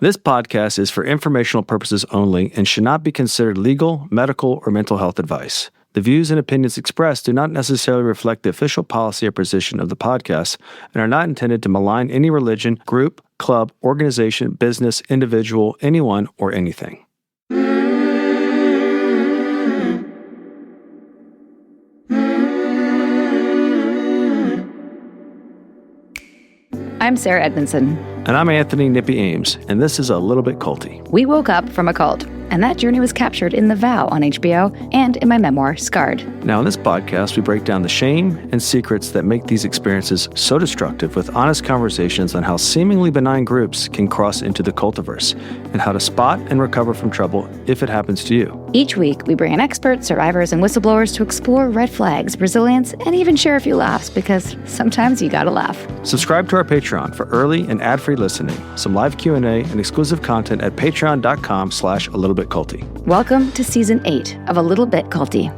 This podcast is for informational purposes only and should not be considered legal, medical, or mental health advice. The views and opinions expressed do not necessarily reflect the official policy or position of the podcast and are not intended to malign any religion, group, club, organization, business, individual, anyone, or anything. I'm Sarah Edmondson. And I'm Anthony Nippy Ames, and this is A Little Bit Culty. We woke up from a cult, and that journey was captured in The Vow on HBO and in my memoir, Scarred. Now, in this podcast, we break down the shame and secrets that make these experiences so destructive with honest conversations on how seemingly benign groups can cross into the cultiverse and how to spot and recover from trouble if it happens to you. Each week, we bring in experts, survivors, and whistleblowers to explore red flags, resilience, and even share a few laughs, because sometimes you gotta laugh. Subscribe to our Patreon for early and ad-free listening, some live Q&A, and exclusive content at patreon.com/alittleBitCulty. Welcome to Season 8 of A Little Bit Culty.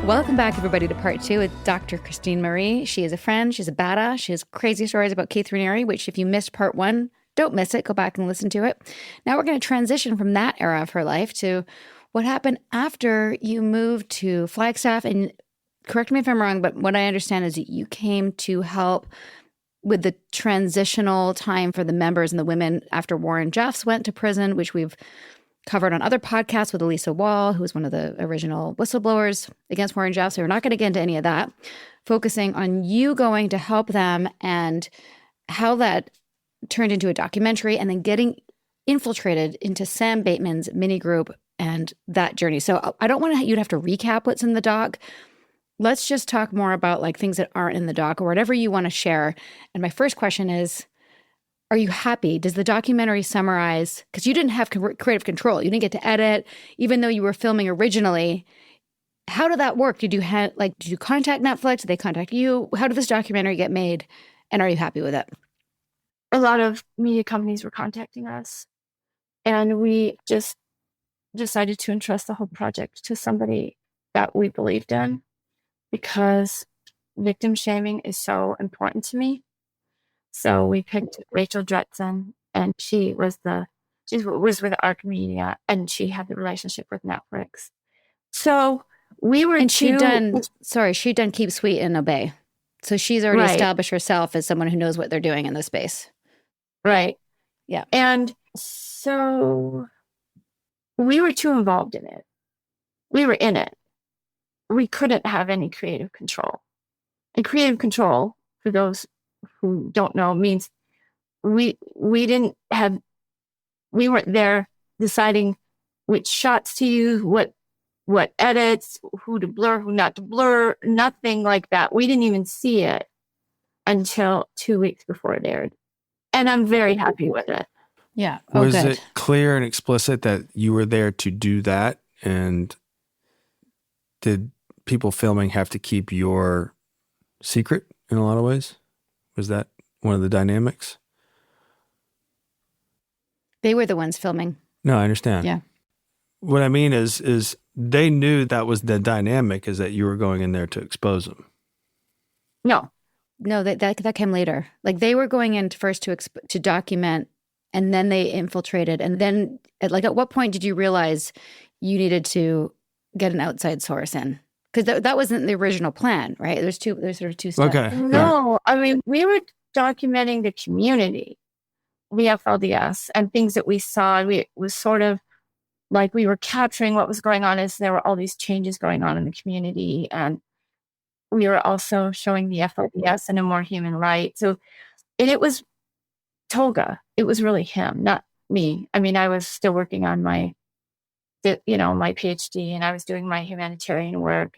Welcome back, everybody, to part 2 with Dr. Christine Marie. She is a friend. She's a badass. She has crazy stories about Keith Raniere, which if you missed part 1, don't miss it. Go back and listen to it. Now we're going to transition from that era of her life to what happened after you moved to Flagstaff. And correct me if I'm wrong, but what I understand is that you came to help with the transitional time for the members and the women after Warren Jeffs went to prison, which we've covered on other podcasts with Elisa Wall, who was one of the original whistleblowers against Warren Jeffs. So we're not going to get into any of that, focusing on you going to help them and how that turned into a documentary and then getting infiltrated into Sam Bateman's mini group and that journey. So I don't want you to have to recap what's in the doc. Let's just talk more about like things that aren't in the doc or whatever you want to share. And my first question is, are you happy? Does the documentary summarize, because you didn't have creative control, you didn't get to edit, even though you were filming originally. How did that work? Did you contact Netflix? Did they contact you? How did this documentary get made? And are you happy with it? A lot of media companies were contacting us, and we just decided to entrust the whole project to somebody that we believed in, because victim shaming is so important to me. So we picked Rachel Dretson, and she was with ARC Media, and she had the relationship with Netflix. So we were, and she'd done Keep Sweet and Obey. So she's already established herself as someone who knows what they're doing in this space. Right. Yeah. And so we were too involved in it. We were in it. We couldn't have any creative control. And creative control, for those who don't know, means we weren't there deciding which shots to use, what edits, who to blur, who not to blur, nothing like that. We didn't even see it until 2 weeks before it aired. And I'm very happy with it. Yeah. Was it clear and explicit that you were there to do that? And did people filming have to keep your secret in a lot of ways? Was that one of the dynamics? They were the ones filming. No, I understand. Yeah. What I mean is they knew that was the dynamic, is that you were going in there to expose them. No, that came later. Like they were going in first to document, and then they infiltrated. And then at what point did you realize you needed to get an outside source in? Because that wasn't the original plan, right? There's sort of two steps. Okay. No, I mean, we were documenting the community, the FLDS, and things that we saw. It was sort of like we were capturing what was going on as there were all these changes going on in the community. And we were also showing the FLDS in a more human light. So, and it was Tolga. It was really him, not me. I mean, I was still working on my PhD, and I was doing my humanitarian work.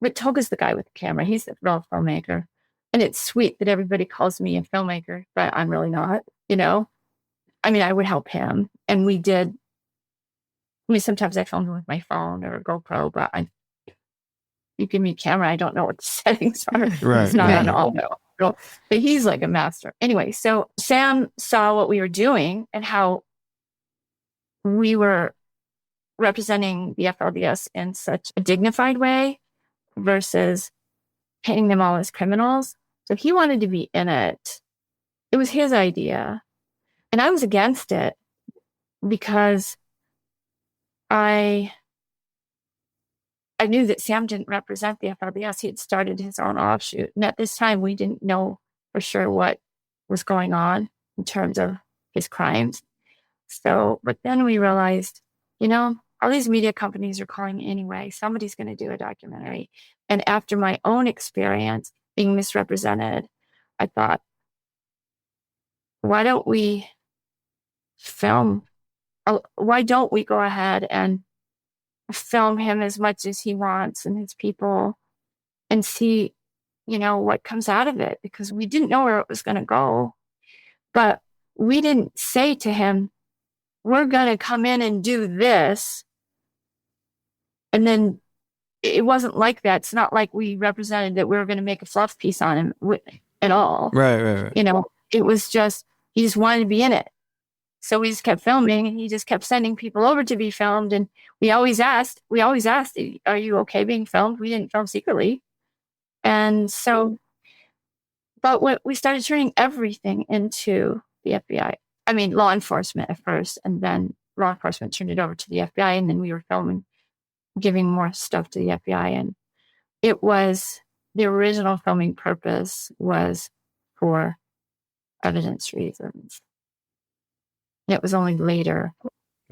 But Tolga's the guy with the camera. He's the real filmmaker. And it's sweet that everybody calls me a filmmaker, but I'm really not, I mean, I would help him. And we did. I mean, sometimes I filmed him with my phone or a GoPro, but you give me a camera, I don't know what the settings are. Right. It's not on auto. But he's like a master. Anyway, so Sam saw what we were doing and how we were representing the FLDS in such a dignified way versus painting them all as criminals. So he wanted to be in it. It was his idea. And I was against it because I knew that Sam didn't represent the FLDS. He had started his own offshoot. And at this time, we didn't know for sure what was going on in terms of his crimes. So, but then we realized, all these media companies are calling anyway. Somebody's going to do a documentary. And after my own experience being misrepresented, I thought, why don't we film? Why don't we go ahead and film him as much as he wants and his people and see, what comes out of it? Because we didn't know where it was going to go. But we didn't say to him, we're going to come in and do this. And then it wasn't like that. It's not like we represented that we were going to make a fluff piece on him at all. Right. It was just, he just wanted to be in it. So we just kept filming and he just kept sending people over to be filmed. And we always asked, are you okay being filmed? We didn't film secretly. And so, but we started turning everything into the FBI. I mean, law enforcement at first, and then law enforcement turned it over to the FBI. And then we were filming, giving more stuff to the FBI. And it was, the original filming purpose was for evidence reasons. It was only later.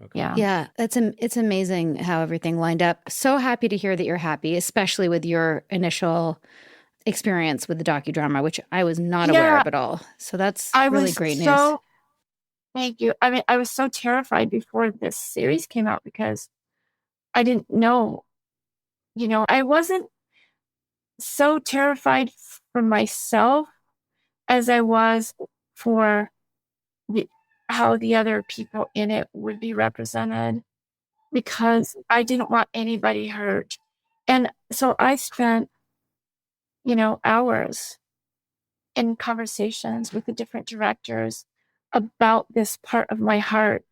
Okay. Yeah. It's amazing how everything lined up. So happy to hear that you're happy, especially with your initial experience with the docudrama, which I was not aware of at all. So that's really great news. Thank you. I mean, I was so terrified before this series came out because I didn't know, I wasn't so terrified for myself as I was for how the other people in it would be represented, because I didn't want anybody hurt. And so I spent, hours in conversations with the different directors about this part of my heart,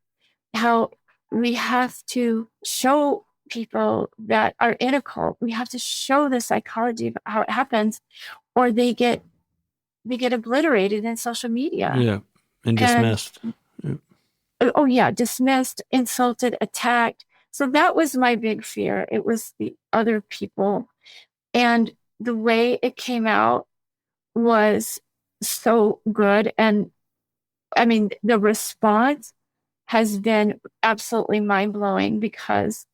how we have to show people that are in a cult, we have to show the psychology of how it happens, or they get obliterated in social media. Yeah, and dismissed. Dismissed, insulted, attacked. So that was my big fear. It was the other people. And the way it came out was so good. And I mean, the response has been absolutely mind-blowing because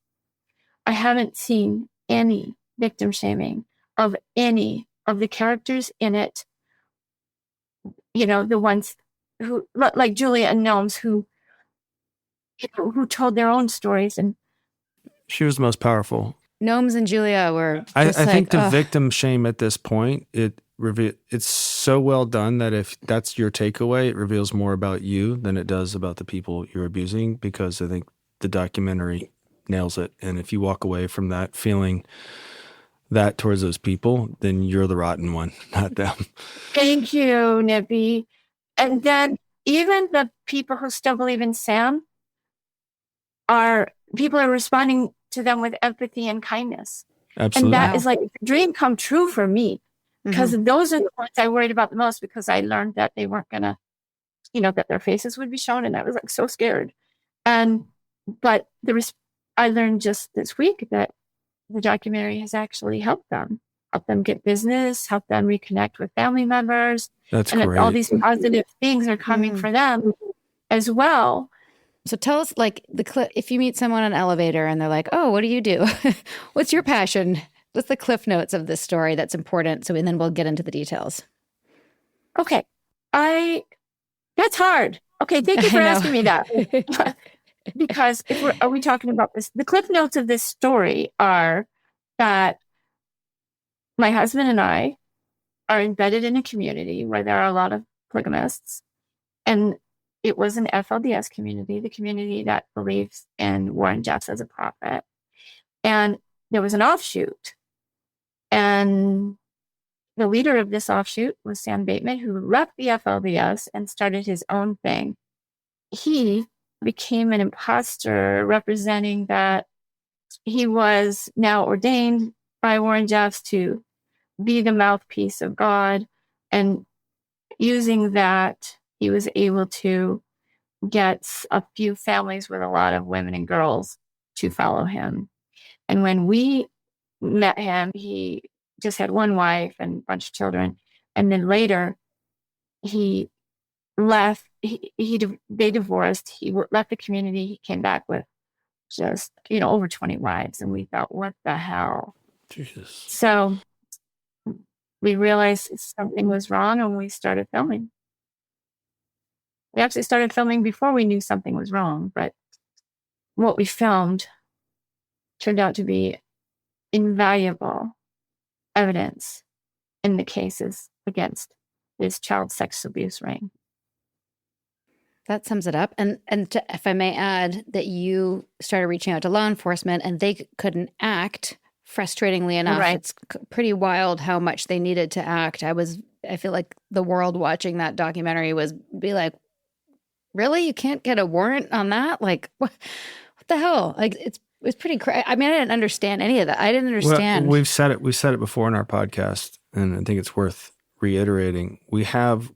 I haven't seen any victim shaming of any of the characters in it. The ones who, like Julia and Nomz, who told their own stories. And she was the most powerful. Nomz and Julia were I think the victim shame at this point, it's so well done that if that's your takeaway, it reveals more about you than it does about the people you're abusing, because I think the documentary nails it. And if you walk away from that feeling that towards those people, then you're the rotten one, not them. Thank you, Nippy. And then even the people who still believe in Sam, people are responding to them with empathy and kindness. Absolutely. And that is like a dream come true for me, because those are the ones I worried about the most, because I learned that they weren't going to, that their faces would be shown. And I was like so scared. But I learned just this week that the documentary has actually helped them get business, help them reconnect with family members. That's and great. All these positive things are coming for them as well. So tell us, like, if you meet someone on an elevator and they're like, oh, what do you do? What's your passion? What's the cliff notes of this story that's important? And then we'll get into the details. Okay. That's hard. Okay. Thank you for asking me that. Because are we talking about this? The cliff notes of this story are that my husband and I are embedded in a community where there are a lot of polygamists, and it was an FLDS community, the community that believes in Warren Jeffs as a prophet. And there was an offshoot. And the leader of this offshoot was Sam Bateman, who left the FLDS and started his own thing. He became an imposter, representing that he was now ordained by Warren Jeffs to be the mouthpiece of God. And using that, he was able to get a few families with a lot of women and girls to follow him. And when we met him, he just had one wife and a bunch of children. And then later, he left. They divorced. He left the community. He came back with just, over 20 wives. And we thought, what the hell? Jesus. So we realized something was wrong, and we started filming. We actually started filming before we knew something was wrong, but what we filmed turned out to be invaluable evidence in the cases against this child sex abuse ring. That sums it up. And if I may add, that you started reaching out to law enforcement and they couldn't act, frustratingly enough. Right. It's pretty wild how much they needed to act. I feel like the world watching that documentary be like, really? You can't get a warrant on that? Like, what the hell? Like, it's pretty crazy. I mean, I didn't understand any of that. I didn't understand. Well, we've said it before in our podcast, and I think it's worth reiterating. We have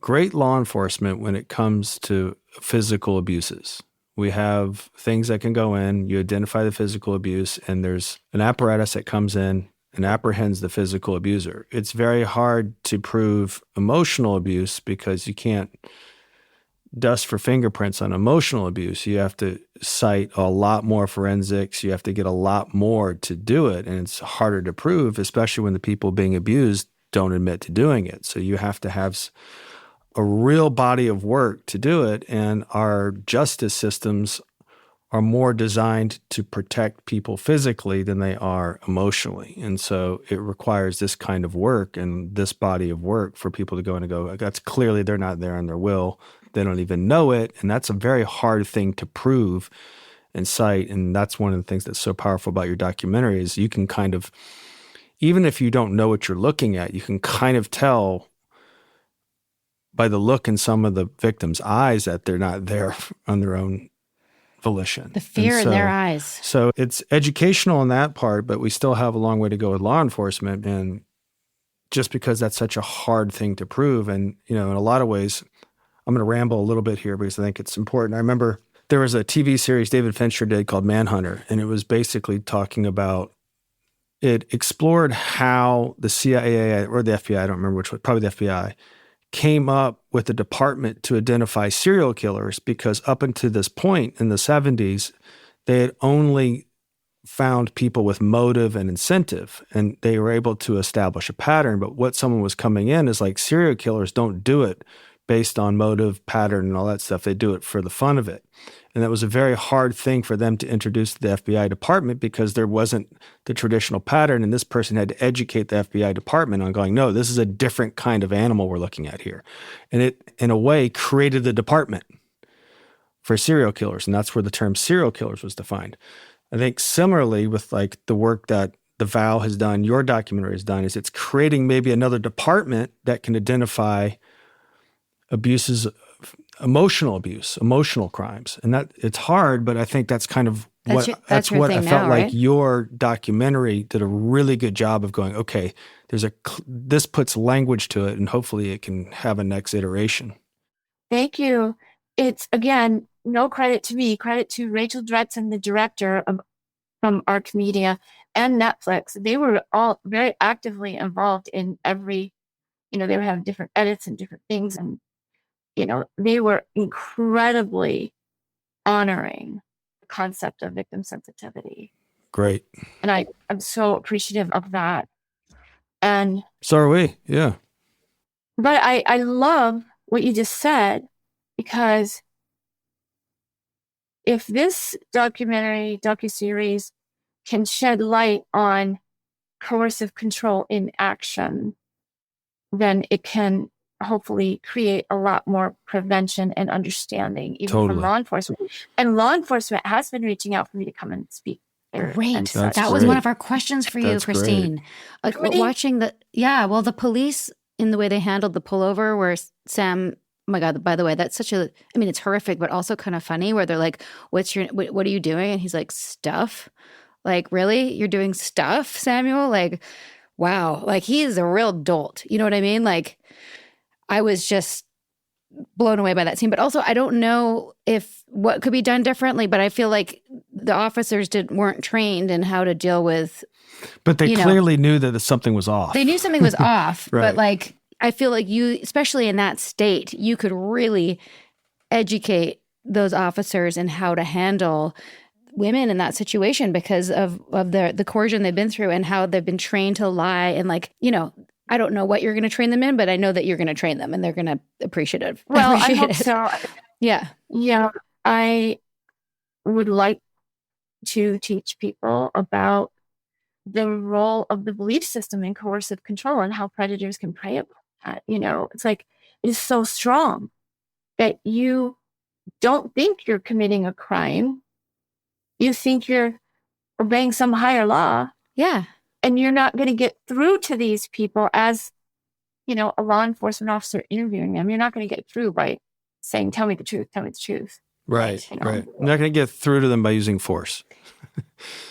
great law enforcement when it comes to physical abuses. We have things that can go in, you identify the physical abuse, and there's an apparatus that comes in and apprehends the physical abuser. It's very hard to prove emotional abuse because you can't dust for fingerprints on emotional abuse. You have to cite a lot more forensics. You have to get a lot more to do it. And it's harder to prove, especially when the people being abused don't admit to doing it. So you have to have a real body of work to do it. And our justice systems are more designed to protect people physically than they are emotionally. And so it requires this kind of work and this body of work for people to go in and go, that's clearly they're not there on their will. They don't even know it. And that's a very hard thing to prove and cite. And that's one of the things that's so powerful about your documentary is you can kind of, even if you don't know what you're looking at, you can kind of tell by the look in some of the victims' eyes that they're not there on their own volition. The fear in their eyes. So it's educational in that part, but we still have a long way to go with law enforcement. And just because that's such a hard thing to prove. And, in a lot of ways, I'm going to ramble a little bit here because I think it's important. I remember there was a TV series David Fincher did called Manhunter, and it was basically talking about, it explored how the CIA or the FBI, I don't remember which one, probably the FBI, came up with a department to identify serial killers because up until this point in the 70s, they had only found people with motive and incentive, and they were able to establish a pattern. But what someone was coming in is like serial killers don't do it based on motive, pattern, and all that stuff. They do it for the fun of it. And that was a very hard thing for them to introduce to the FBI department because there wasn't the traditional pattern. And this person had to educate the FBI department on going, no, this is a different kind of animal we're looking at here. And it, in a way, created the department for serial killers. And that's where the term serial killers was defined. I think similarly with like the work that The Vow has done, your documentary has done, is it's creating maybe another department that can identify abuses, emotional abuse, emotional crimes. And that it's hard, but I think that's kind of what I felt like your documentary did a really good job of going, okay, this puts language to it and hopefully it can have a next iteration. Thank you. It's, again, no credit to me, credit to Rachel Dretson, the director from Arc Media and Netflix. They were all very actively involved in every, they would have different edits and different things. And they were incredibly honoring the concept of victim sensitivity. Great. And I'm so appreciative of that. And so are we, yeah. But I love what you just said, because if this docuseries can shed light on coercive control in action, then it can hopefully create a lot more prevention and understanding, even from law enforcement. And law enforcement has been reaching out for me to come and speak. Great. That was one of our questions for you, Christine. Like watching the police in the way they handled the pullover where Sam Oh my God, by the way, that's it's horrific, but also kind of funny where they're like, what are you doing? And he's like, stuff. Like, really? You're doing stuff, Samuel? Like, wow. Like, he is a real dolt. You know what I mean? Like, I was just blown away by that scene. But also, I don't know if what could be done differently, but I feel like the officers weren't trained in how to deal with. But they clearly knew that something was off. They knew something was off. Right. But like, I feel like you, especially in that state, you could really educate those officers in how to handle women in that situation because of the coercion they've been through and how they've been trained to lie. And like, I don't know what you're going to train them in, but I know that you're going to train them and they're going to appreciate it. Well, I hope so. Yeah. Yeah. I would like to teach people about the role of the belief system in coercive control and how predators can prey upon that. It's like, it is so strong that you don't think you're committing a crime. You think you're obeying some higher law. Yeah. And you're not going to get through to these people as, a law enforcement officer interviewing them. You're not going to get through by saying, tell me the truth. Right. Right. You're not going to get through to them by using force.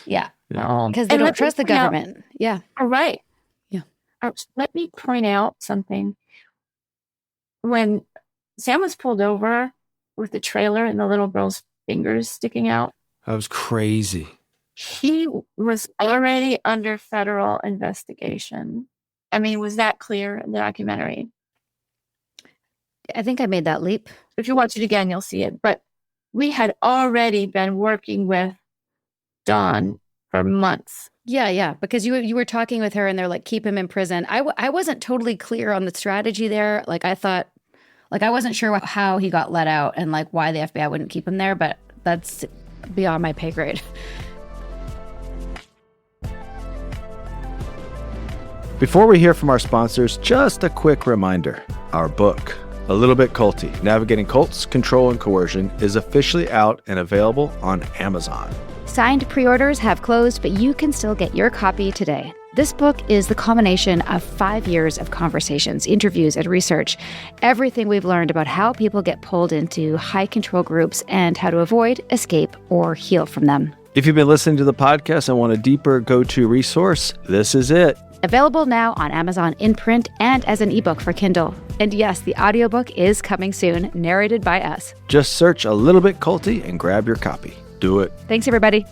Yeah. Because they don't trust the government. Yeah. All right. Yeah. Let me point out something. When Sam was pulled over with the trailer and the little girl's fingers sticking out. That was crazy. He was already under federal investigation. I mean, was that clear in the documentary? I think I made that leap. If you watch it again, you'll see it. But we had already been working with Dawn for months. Yeah. Because you were talking with her and they're like, keep him in prison. I wasn't totally clear on the strategy there. Like I thought, like I wasn't sure how he got let out and like why the FBI wouldn't keep him there, but that's beyond my pay grade. Before we hear from our sponsors, just a quick reminder. Our book, A Little Bit Culty, Navigating Cults, Control, and Coercion, is officially out and available on Amazon. Signed pre-orders have closed, but you can still get your copy today. This book is the culmination of 5 years of conversations, interviews, and research. Everything we've learned about how people get pulled into high-control groups and how to avoid, escape, or heal from them. If you've been listening to the podcast and want a deeper go-to resource, this is it. Available now on Amazon in print and as an ebook for Kindle. And yes, the audiobook is coming soon, narrated by us. Just search A Little Bit Culty and grab your copy. Do it. Thanks, everybody.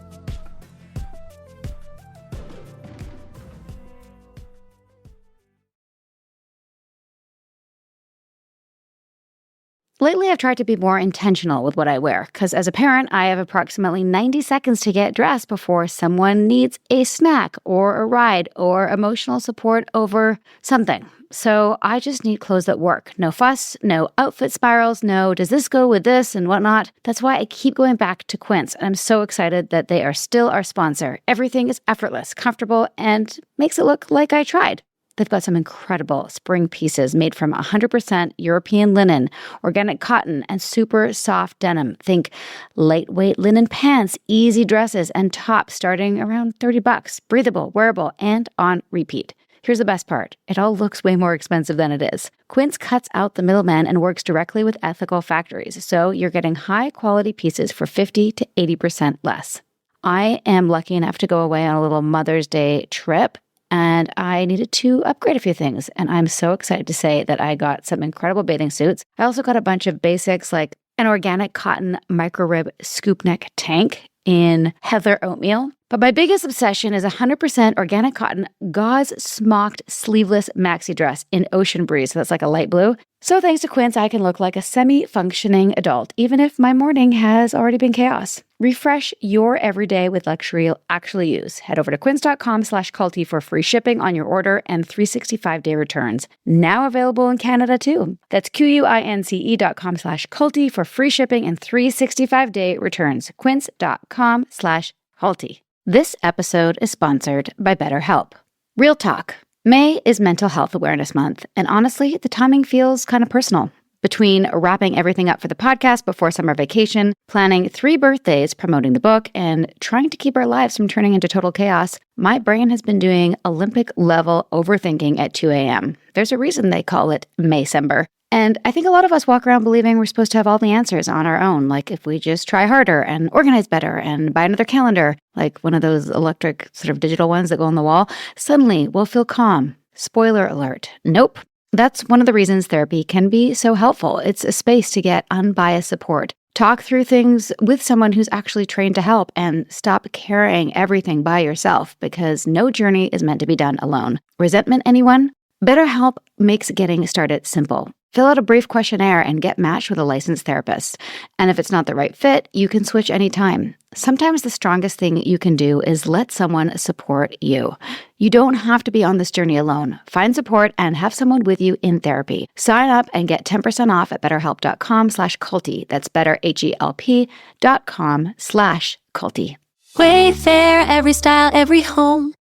Lately, I've tried to be more intentional with what I wear, because as a parent, I have approximately 90 seconds to get dressed before someone needs a snack or a ride or emotional support over something. So I just need clothes that work. No fuss, no outfit spirals, no does this go with this and whatnot. That's why I keep going back to Quince. I'm so excited that they are still our sponsor. Everything is effortless, comfortable, and makes it look like I tried. They've got some incredible spring pieces made from 100% European linen, organic cotton, and super soft denim. Think lightweight linen pants, easy dresses, and tops starting around $30. Breathable, wearable, and on repeat. Here's the best part. It all looks way more expensive than it is. Quince cuts out the middleman and works directly with ethical factories, so you're getting high-quality pieces for 50 to 80% less. I am lucky enough to go away on a little Mother's Day trip, and I needed to upgrade a few things. And I'm so excited to say that I got some incredible bathing suits. I also got a bunch of basics like an organic cotton micro rib scoop neck tank in heather oatmeal. But my biggest obsession is 100% organic cotton gauze smocked sleeveless maxi dress in ocean breeze. So that's like a light blue. So thanks to Quince, I can look like a semi-functioning adult, even if my morning has already been chaos. Refresh your everyday with luxury you'll actually use. Head over to quince.com/culty for free shipping on your order and 365-day returns. Now available in Canada too. That's QUINCE.com/culty for free shipping and 365-day returns. Quince.com/culty. This episode is sponsored by BetterHelp. Real talk. May is Mental Health Awareness Month, and honestly, the timing feels kind of personal. Between wrapping everything up for the podcast before summer vacation, planning 3 birthdays, promoting the book, and trying to keep our lives from turning into total chaos, my brain has been doing Olympic-level overthinking at 2 a.m. There's a reason they call it Maycember. And I think a lot of us walk around believing we're supposed to have all the answers on our own. Like if we just try harder and organize better and buy another calendar, like one of those electric sort of digital ones that go on the wall, suddenly we'll feel calm. Spoiler alert. Nope. That's one of the reasons therapy can be so helpful. It's a space to get unbiased support. Talk through things with someone who's actually trained to help and stop carrying everything by yourself because no journey is meant to be done alone. Resentment, anyone? BetterHelp makes getting started simple. Fill out a brief questionnaire and get matched with a licensed therapist. And if it's not the right fit, you can switch anytime. Sometimes the strongest thing you can do is let someone support you. You don't have to be on this journey alone. Find support and have someone with you in therapy. Sign up and get 10% off at betterhelp.com/culty. That's betterhelp.com/culty. Wayfair, every style, every home.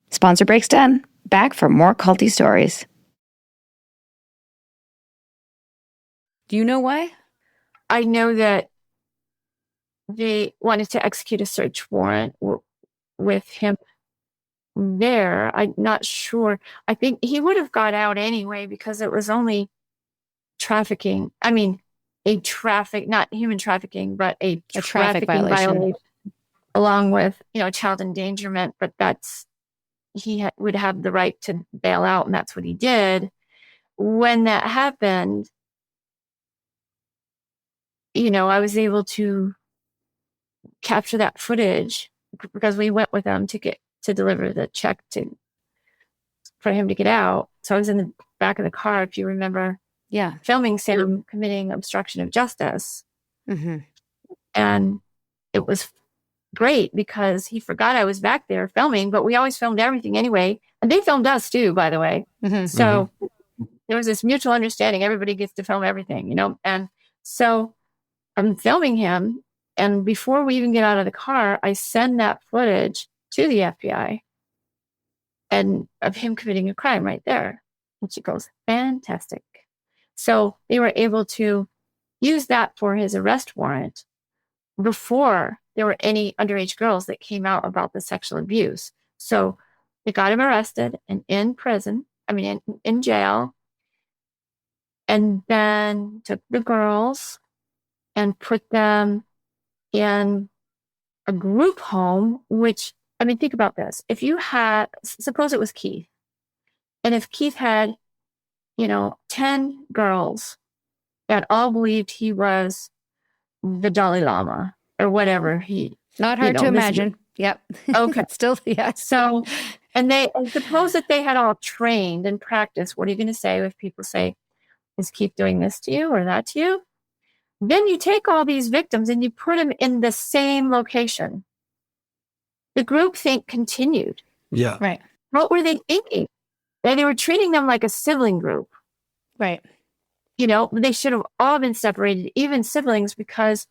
Sponsor break's done. Back for more culty stories. Do you know why? I know that they wanted to execute a search warrant with him there. I'm not sure. I think he would have got out anyway because it was only trafficking. I mean, not human trafficking, but a traffic trafficking violation. Along with, child endangerment. But he would have the right to bail out, and that's what he did. When that happened, I was able to capture that footage because we went with them to deliver the check for him to get out. So I was in the back of the car, if you remember, filming Sam committing obstruction of justice. Mm-hmm. And it was great because he forgot I was back there filming, but we always filmed everything anyway. And they filmed us too, by the way. Mm-hmm. So there was this mutual understanding. Everybody gets to film everything, And so I'm filming him. And before we even get out of the car, I send that footage to the FBI and of him committing a crime right there. And she goes, fantastic. So they were able to use that for his arrest warrant before there were any underage girls that came out about the sexual abuse. So they got him arrested and in jail, and then took the girls and put them in a group home, which, think about this. If you suppose it was Keith, and if Keith had, 10 girls that all believed he was the Dalai Lama or whatever not hard to imagine. Yep. Okay. Still, yeah. So, and suppose that they had all trained and practiced. What are you going to say if people say, is Keith doing this to you or that to you? Then you take all these victims and you put them in the same location. The groupthink continued. Yeah. Right. What were they thinking? They were treating them like a sibling group. Right. They should have all been separated, even siblings, because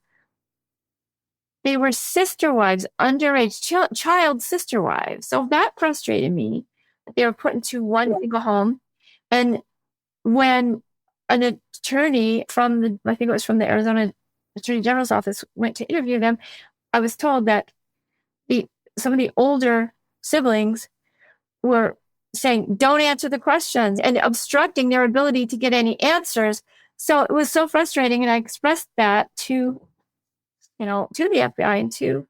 they were sister wives, underage child sister wives. So that frustrated me. They were put into one single home. And when an attorney from the Arizona Attorney General's office went to interview them, I was told that some of the older siblings were saying, don't answer the questions, and obstructing their ability to get any answers. So it was so frustrating. And I expressed that to the FBI and to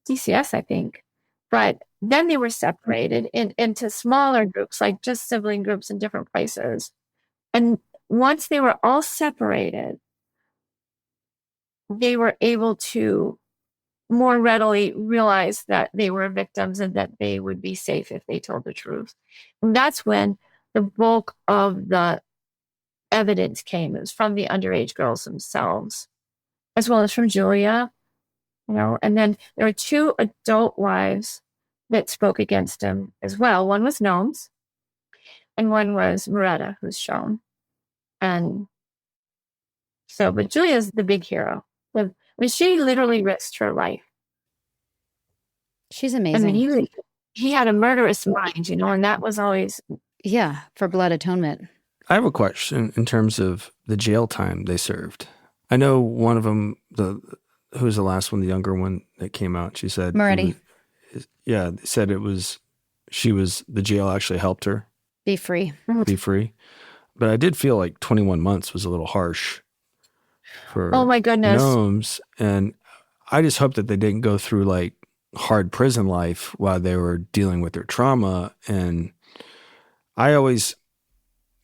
DCS, I think. But then they were separated into smaller groups, like just sibling groups in different places. And once they were all separated, they were able to more readily realize that they were victims and that they would be safe if they told the truth. And that's when the bulk of the evidence came. It was from the underage girls themselves, as well as from Julia, and then there were 2 adult wives that spoke against him as well. One was Nomz and one was Moretta, who's shown. And so, but Julia's the big hero. She literally risked her life. She's amazing. He had a murderous mind, and that was always... Yeah, for blood atonement. I have a question in terms of the jail time they served. I know one of them, who was the last one, the younger one that came out? She said, Moretti. They said the jail actually helped her Be free. be free. But I did feel like 21 months was a little harsh for Oh my goodness. Nomz. And I just hope that they didn't go through like hard prison life while they were dealing with their trauma. And I always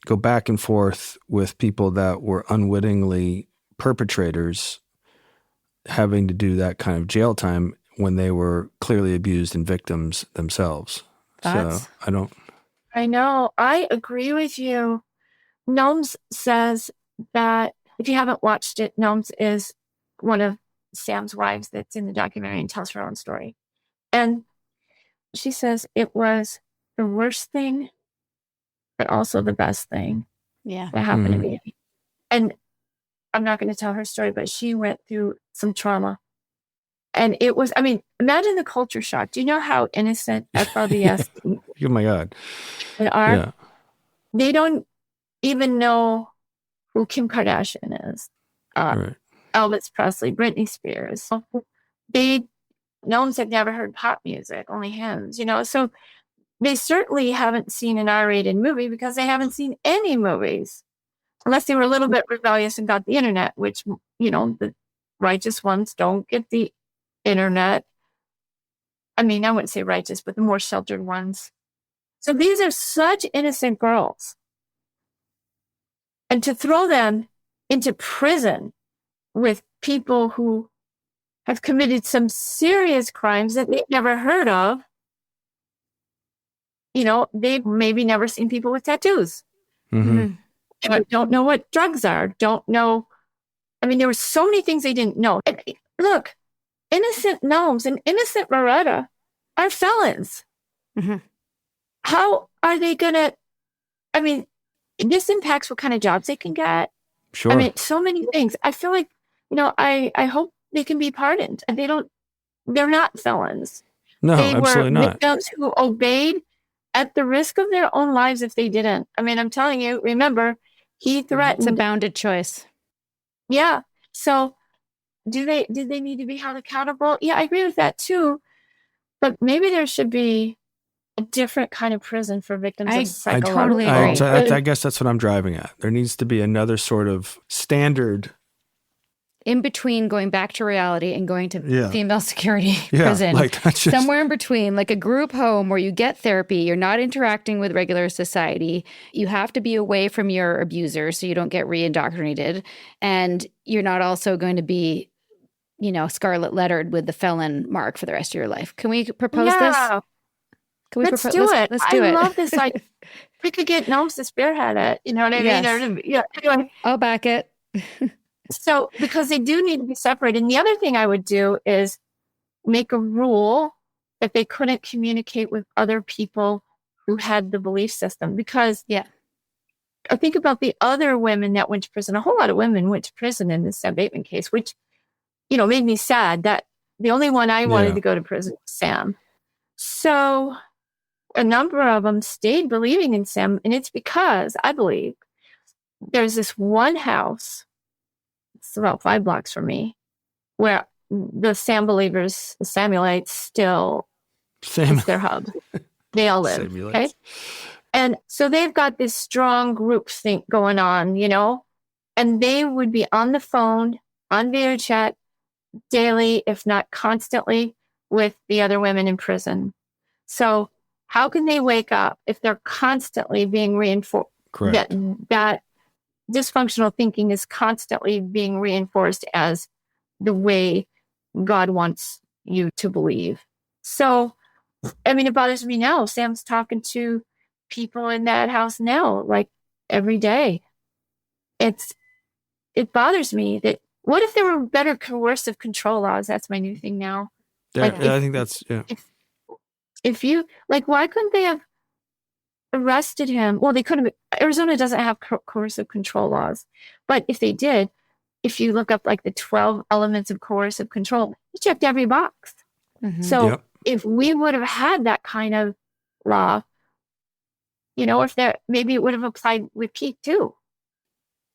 go back and forth with people that were unwittingly perpetrators having to do that kind of jail time when they were clearly abused and victims themselves. Thoughts? So I know. I agree with you. Nomz says that if you haven't watched it, Nomz is one of Sam's wives that's in the documentary and tells her own story. And she says it was the worst thing, but also the best thing Yeah. that happened to me. And I'm not going to tell her story, but she went through some trauma. And it was, imagine the culture shock. Do you know how innocent FRBS oh my God. they are? Yeah. They don't even know who Kim Kardashian is. Right. Elvis Presley, Britney Spears. Nomz had never heard pop music, only hymns, so they certainly haven't seen an R-rated movie because they haven't seen any movies, unless they were a little bit rebellious and got the internet, which, the righteous ones don't get the internet. I wouldn't say righteous, but the more sheltered ones. So these are such innocent girls. And to throw them into prison with people who have committed some serious crimes that they've never heard of, they've maybe never seen people with tattoos. Don't know what drugs are. Don't know. There were so many things they didn't know. And look, innocent Nomz and innocent Moretta are felons. How are they going to, this impacts what kind of jobs they can get. Sure. So many things. I feel like, I hope they can be pardoned. And they're not felons. No, they absolutely were not. victims who obeyed at the risk of their own lives if they didn't. I'm telling you, remember, he threatened. It's a bounded choice. Yeah. So did they need to be held accountable? Yeah, I agree with that too. But maybe there should be a different kind of prison for victims of psychological. I totally agree. I guess that's what I'm driving at. There needs to be another sort of standard in between going back to reality and going to female security prison. Like that's just... somewhere in between, like a group home where you get therapy, you're not interacting with regular society, you have to be away from your abuser so you don't get re-indoctrinated, and you're not also going to be, scarlet lettered with the felon mark for the rest of your life. Can we propose this? Can we Let's do it. Let's do it. I love this. Like, we could get Nomz to spearhead it. You know what I mean? Yeah. Anyway. I'll back it. So, because they do need to be separated. And the other thing I would do is make a rule that they couldn't communicate with other people who had the belief system. Because I think about the other women that went to prison. A whole lot of women went to prison in the Sam Bateman case, which, made me sad that the only one I wanted to go to prison was Sam. So a number of them stayed believing in Sam. And it's because I believe there's this one house, it's about 5 blocks from me, where the Sam believers, the Samuelites, still is their hub. They all live. Okay. And so they've got this strong group think going on, and they would be on the phone, on video chat daily, if not constantly, with the other women in prison. So how can they wake up if they're constantly being reinforced? Correct. That dysfunctional thinking is constantly being reinforced as the way God wants you to believe. So, it bothers me now. Sam's talking to people in that house now, like every day. It bothers me that, what if there were better coercive control laws? That's my new thing now. I think that's, If you, why couldn't they have arrested him? Well, they couldn't. Arizona doesn't have coercive control laws. But if they did, if you look up the 12 elements of coercive control, you checked every box. So if we would have had that kind of law, maybe it would have applied with Pete too.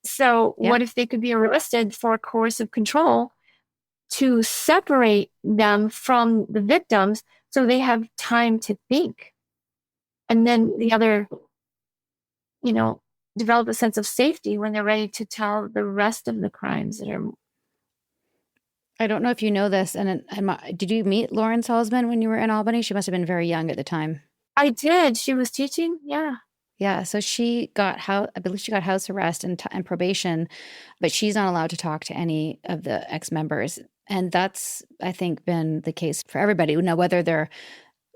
So what if they could be arrested for coercive control to separate them from the victims so they have time to think. And then the other, develop a sense of safety when they're ready to tell the rest of the crimes that are. I don't know if you know this, and did you meet Lauren Salzman when you were in Albany? She must have been very young at the time. I did. She was teaching. Yeah. Yeah. So I believe she got house arrest and probation, but she's not allowed to talk to any of the ex-members. And that's, I think, been the case for everybody. Now, whether they're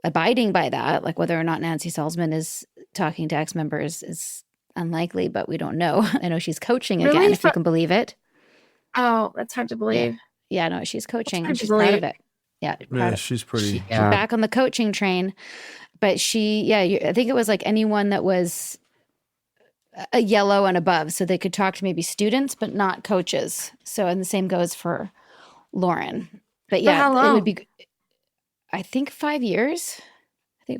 abiding by that, like whether or not Nancy Salzman is talking to ex-members is unlikely, but we don't know. I know she's coaching again, if you can believe it. Oh, that's hard to believe. Yeah, no, she's coaching and she's proud of it. Yeah, she's pretty. She's back on the coaching train. But I think it was like anyone that was a yellow and above, so they could talk to maybe students, but not coaches. So, and the same goes for Lauren. But yeah, how long? It would be, I think 5 years. I'm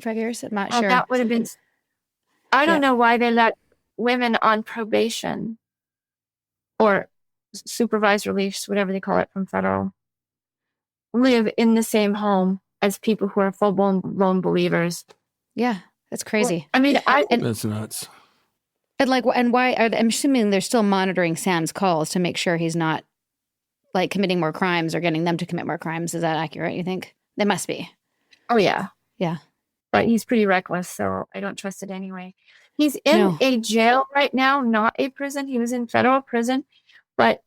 not sure. That would have been, I don't know why they let women on probation or supervised release, whatever they call it from federal, live in the same home as people who are full-blown believers. Yeah, that's crazy. Well, I mean, that's nuts. And why I'm assuming they're still monitoring Sam's calls to make sure he's not like committing more crimes or getting them to commit more crimes. Is that accurate, you think? They must be. Oh, yeah. Yeah. But he's pretty reckless, so I don't trust it anyway. He's in a jail right now, not a prison. He was in federal prison, but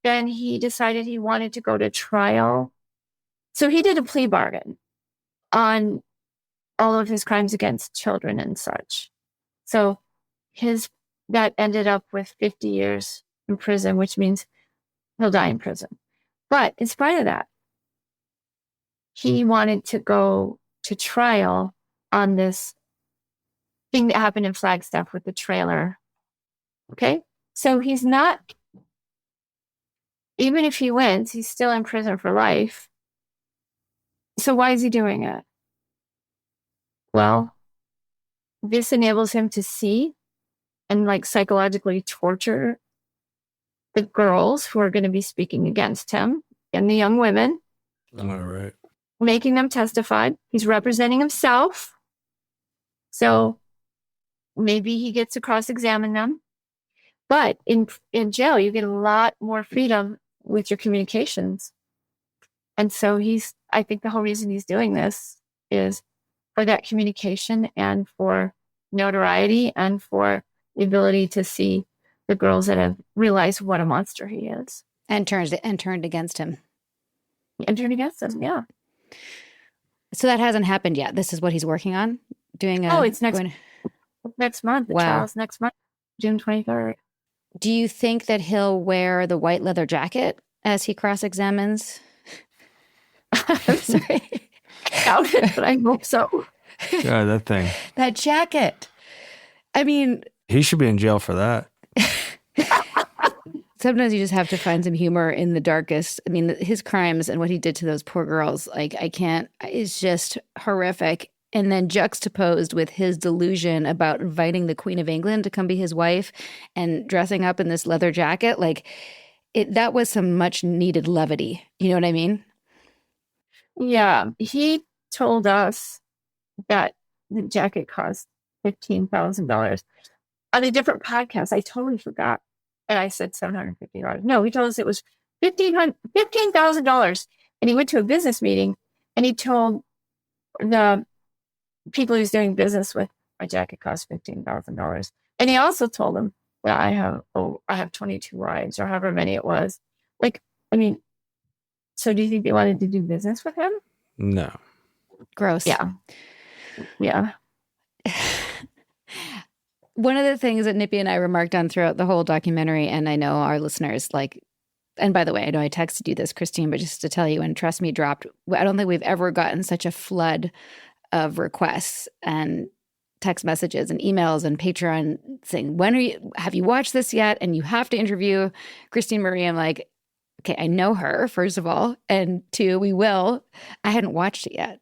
then he decided he wanted to go to trial. So he did a plea bargain on all of his crimes against children and such. So that ended up with 50 years in prison, which means he'll die in prison. But in spite of that, he wanted to go to trial on this thing that happened in Flagstaff with the trailer. Okay? So he's not, even if he wins, he's still in prison for life. So why is he doing it? Well, this enables him to see and psychologically torture the girls who are going to be speaking against him and the young women. All right. Making them testify. He's representing himself. So maybe he gets to cross-examine them. But in jail, you get a lot more freedom with your communications. And so I think the whole reason he's doing this is for that communication and for notoriety and for the ability to see the girls that have realized what a monster he is. And turned against him. And turned against him, yeah. So that hasn't happened yet. This is what he's working on? It's next month. The trial's next month, June 23rd. Do you think that he'll wear the white leather jacket as he cross-examines? I'm sorry. Doubt it, but I hope so. Yeah, that thing. That jacket. I mean... He should be in jail for that. Sometimes you just have to find some humor in the darkest. I mean, his crimes and what he did to those poor girls, it's just horrific. And then juxtaposed with his delusion about inviting the Queen of England to come be his wife and dressing up in this leather jacket, that was some much needed levity. You know what I mean? Yeah. He told us that the jacket cost $15,000. On a different podcast, I totally forgot. And I said $750. No, he told us it was $15,000. And he went to a business meeting and he told the people he was doing business with, my jacket cost $15,000. And he also told them that I have 22 wives or however many it was. So do you think they wanted to do business with him? No. Gross. Yeah. Yeah. One of the things that Nippy and I remarked on throughout the whole documentary, and I know our listeners, and by the way, I know I texted you this, Christine, but just to tell you, and Trust Me dropped, I don't think we've ever gotten such a flood of requests and text messages and emails and Patreon saying, have you watched this yet? And you have to interview Christine Marie. I'm like, okay, I know her, first of all, and two, we will. I hadn't watched it yet.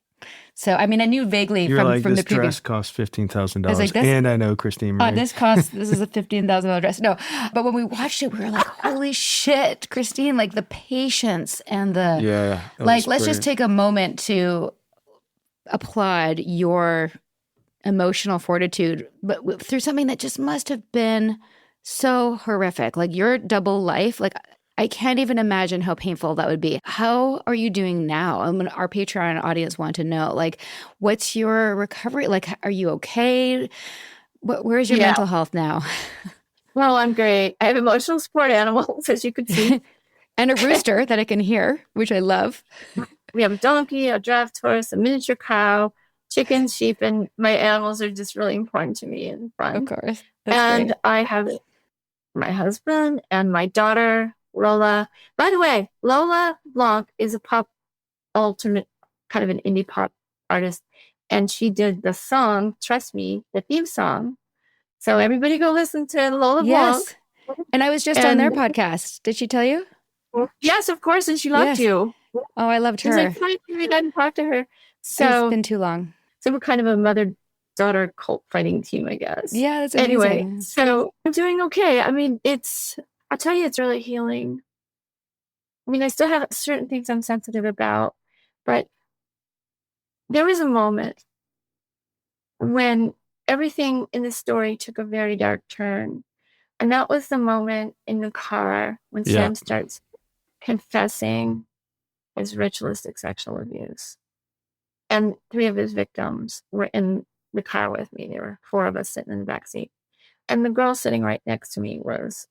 So, I mean, I knew vaguely You're like, from this the preview. dress costs $15,000, I was like, and I know Christine Marie. This is a $15,000 dress. No, but when we watched it, we were like, holy shit, Christine, like the patience and the, Yeah. like, let's just take a moment to applaud your emotional fortitude, but through something that just must have been so horrific. Like your double life, like I can't even imagine how painful that would be. How are you doing now? I mean, our Patreon audience want to know, like, what's your recovery? Like, are you okay? Where's your mental health now? Well, I'm great. I have emotional support animals, as you can see. And a rooster that I can hear, which I love. We have a donkey, a draft horse, a miniature cow, chickens, sheep, and my animals are just really important to me and fun. Of course. And great. I have my husband and my daughter, Lola. By the way, Lola Blanc is a pop alternate, kind of an indie pop artist. And she did the song, Trust Me, the theme song. So everybody go listen to Lola Blanc. And I was just on their podcast. Did she tell you? Yes, of course. And she loved you. Oh, I loved her. She's like, hi, I didn't talk to her. So it's been too long. So we're kind of a mother-daughter cult fighting team, I guess. Yeah, that's amazing. Anyway, so I'm doing okay. I mean, I'll tell you, it's really healing. I mean, I still have certain things I'm sensitive about, but there was a moment when everything in the story took a very dark turn. And that was the moment in the car when Sam starts confessing his ritualistic sexual abuse. And 3 of his victims were in the car with me. There were 4 of us sitting in the back seat. And the girl sitting right next to me was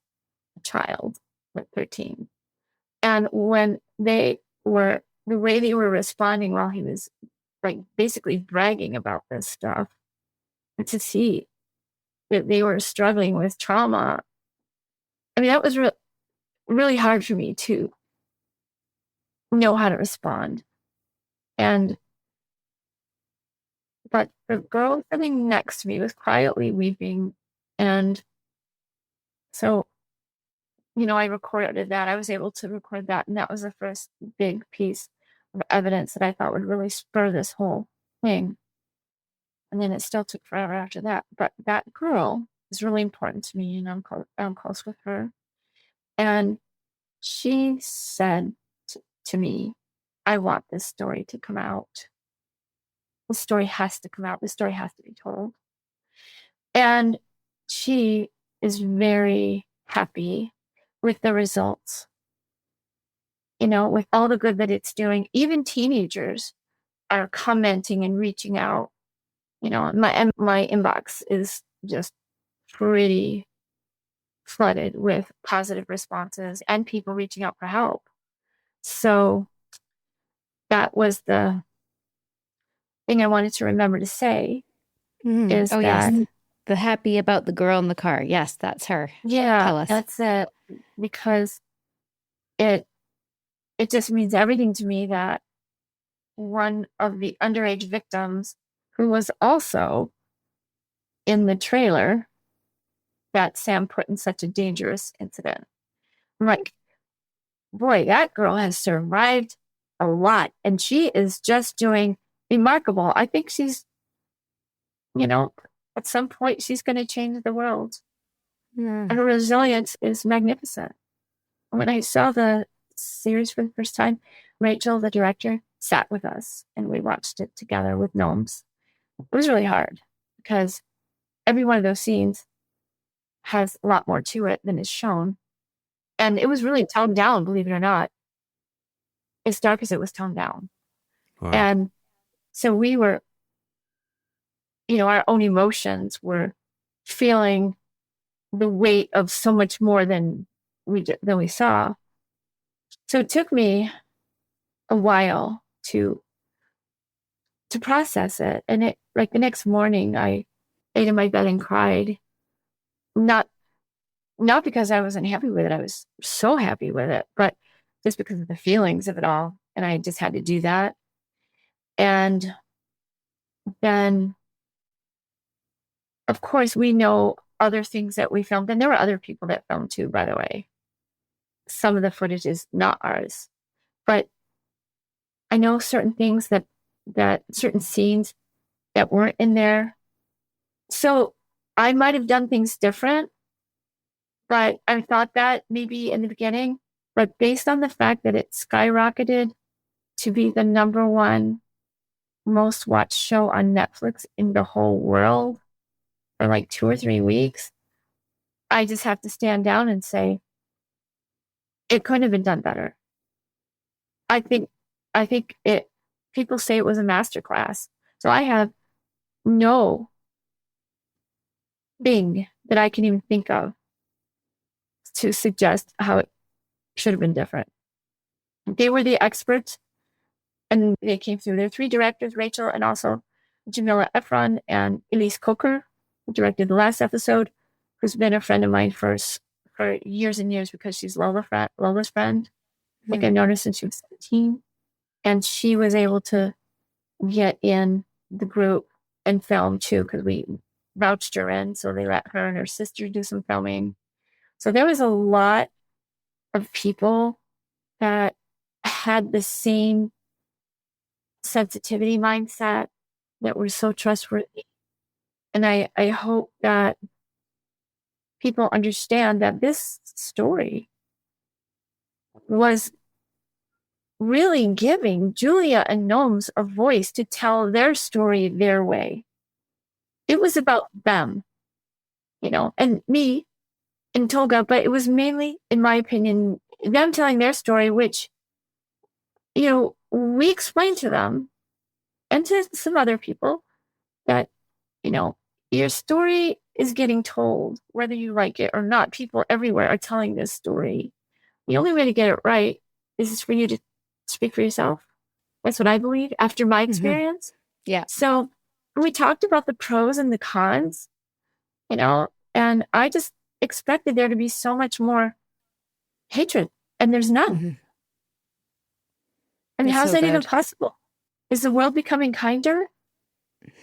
a child, like 13. And when the way they were responding while he was like basically bragging about this stuff, and to see that they were struggling with trauma, I mean, that was really hard for me to know how to respond. But the girl sitting next to me was quietly weeping. And so, I recorded that. I was able to record that. And that was the first big piece of evidence that I thought would really spur this whole thing. And then it still took forever after that. But that girl is really important to me, and I'm close with her. And she said to me, I want this story to come out. The story has to come out. The story has to be told. And she is very happy with the results. With all the good that it's doing. Even teenagers are commenting and reaching out. My inbox is just pretty flooded with positive responses and people reaching out for help. So that was the thing I wanted to remember to say. Is that yes. The happy about the girl in the car. Yes, that's her. Yeah, tell us. That's it. Because it just means everything to me that one of the underage victims, who was also in the trailer that Sam put in such a dangerous incident. I'm like, boy, that girl has survived a lot. And she is just doing remarkable. I think she's, at some point she's going to change the world. And her resilience is magnificent. When I saw the series for the first time, Rachel, the director, sat with us and we watched it together with Nomz. It was really hard because every one of those scenes has a lot more to it than is shown. And it was really toned down, believe it or not. As dark as it was toned down. Wow. And so we were, our own emotions were feeling the weight of so much more than we saw. So it took me a while to process it. And it, like the next morning, I laid in my bed and cried. Not because I wasn't happy with it. I was so happy with it, but just because of the feelings of it all. And I just had to do that. And then, of course, we know other things that we filmed. And there were other people that filmed too, by the way. Some of the footage is not ours. But I know certain things that that certain scenes that weren't in there. So I might have done things different, but I thought that maybe in the beginning. But based on the fact that it skyrocketed to be the number one most watched show on Netflix in the whole world for like 2 or 3 weeks, I just have to stand down and say, it couldn't have been done better. I think people say it was a masterclass. So I have no thing that I can even think of to suggest how it should have been different. They were the experts, and they came through. There are 3 directors, Rachel and also Jamila Efron and Elise Coker, who directed the last episode, who's been a friend of mine for years and years because she's Lola's friend. I think I've known her since she was 17. And she was able to get in the group and film too, because we vouched her in. So they let her and her sister do some filming. So there was a lot of people that had the same sensitivity mindset, that were so trustworthy. And I hope that people understand that this story was really giving Julia and Nomz a voice to tell their story their way. It was about them, and me and Tolga, but it was mainly, in my opinion, them telling their story, which, we explained to them and to some other people that, your story is getting told, whether you like it or not. People everywhere are telling this story. The only way to get it right is for you to speak for yourself. That's what I believe after my experience. Mm-hmm. Yeah. So we talked about the pros and the cons, and I just expected there to be so much more hatred, and there's none. Mm-hmm. And how's so that good. even possible? Is the world becoming kinder?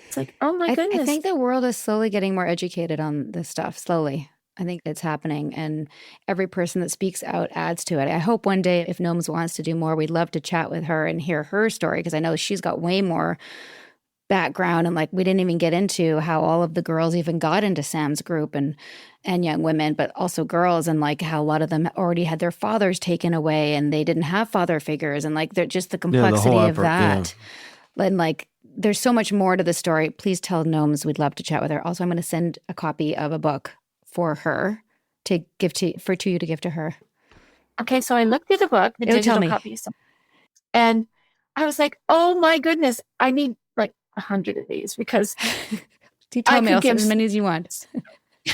It's like, oh my goodness. I think the world is slowly getting more educated on this stuff, slowly. I think it's happening, and every person that speaks out adds to it. I hope one day, if Nomz wants to do more, we'd love to chat with her and hear her story, because I know she's got way more background, and we didn't even get into how all of the girls even got into Sam's group, and young women, but also girls, and how a lot of them already had their fathers taken away and they didn't have father figures, and they're just the complexity of that. Yeah. And there's so much more to the story. Please tell Nomz we'd love to chat with her. Also, I'm going to send a copy of a book for her to give to you to give to her. Okay, so I looked through the book, the digital copy, and I was like, oh my goodness, I need 100 of these, because you tell me, I'll send as many as you want.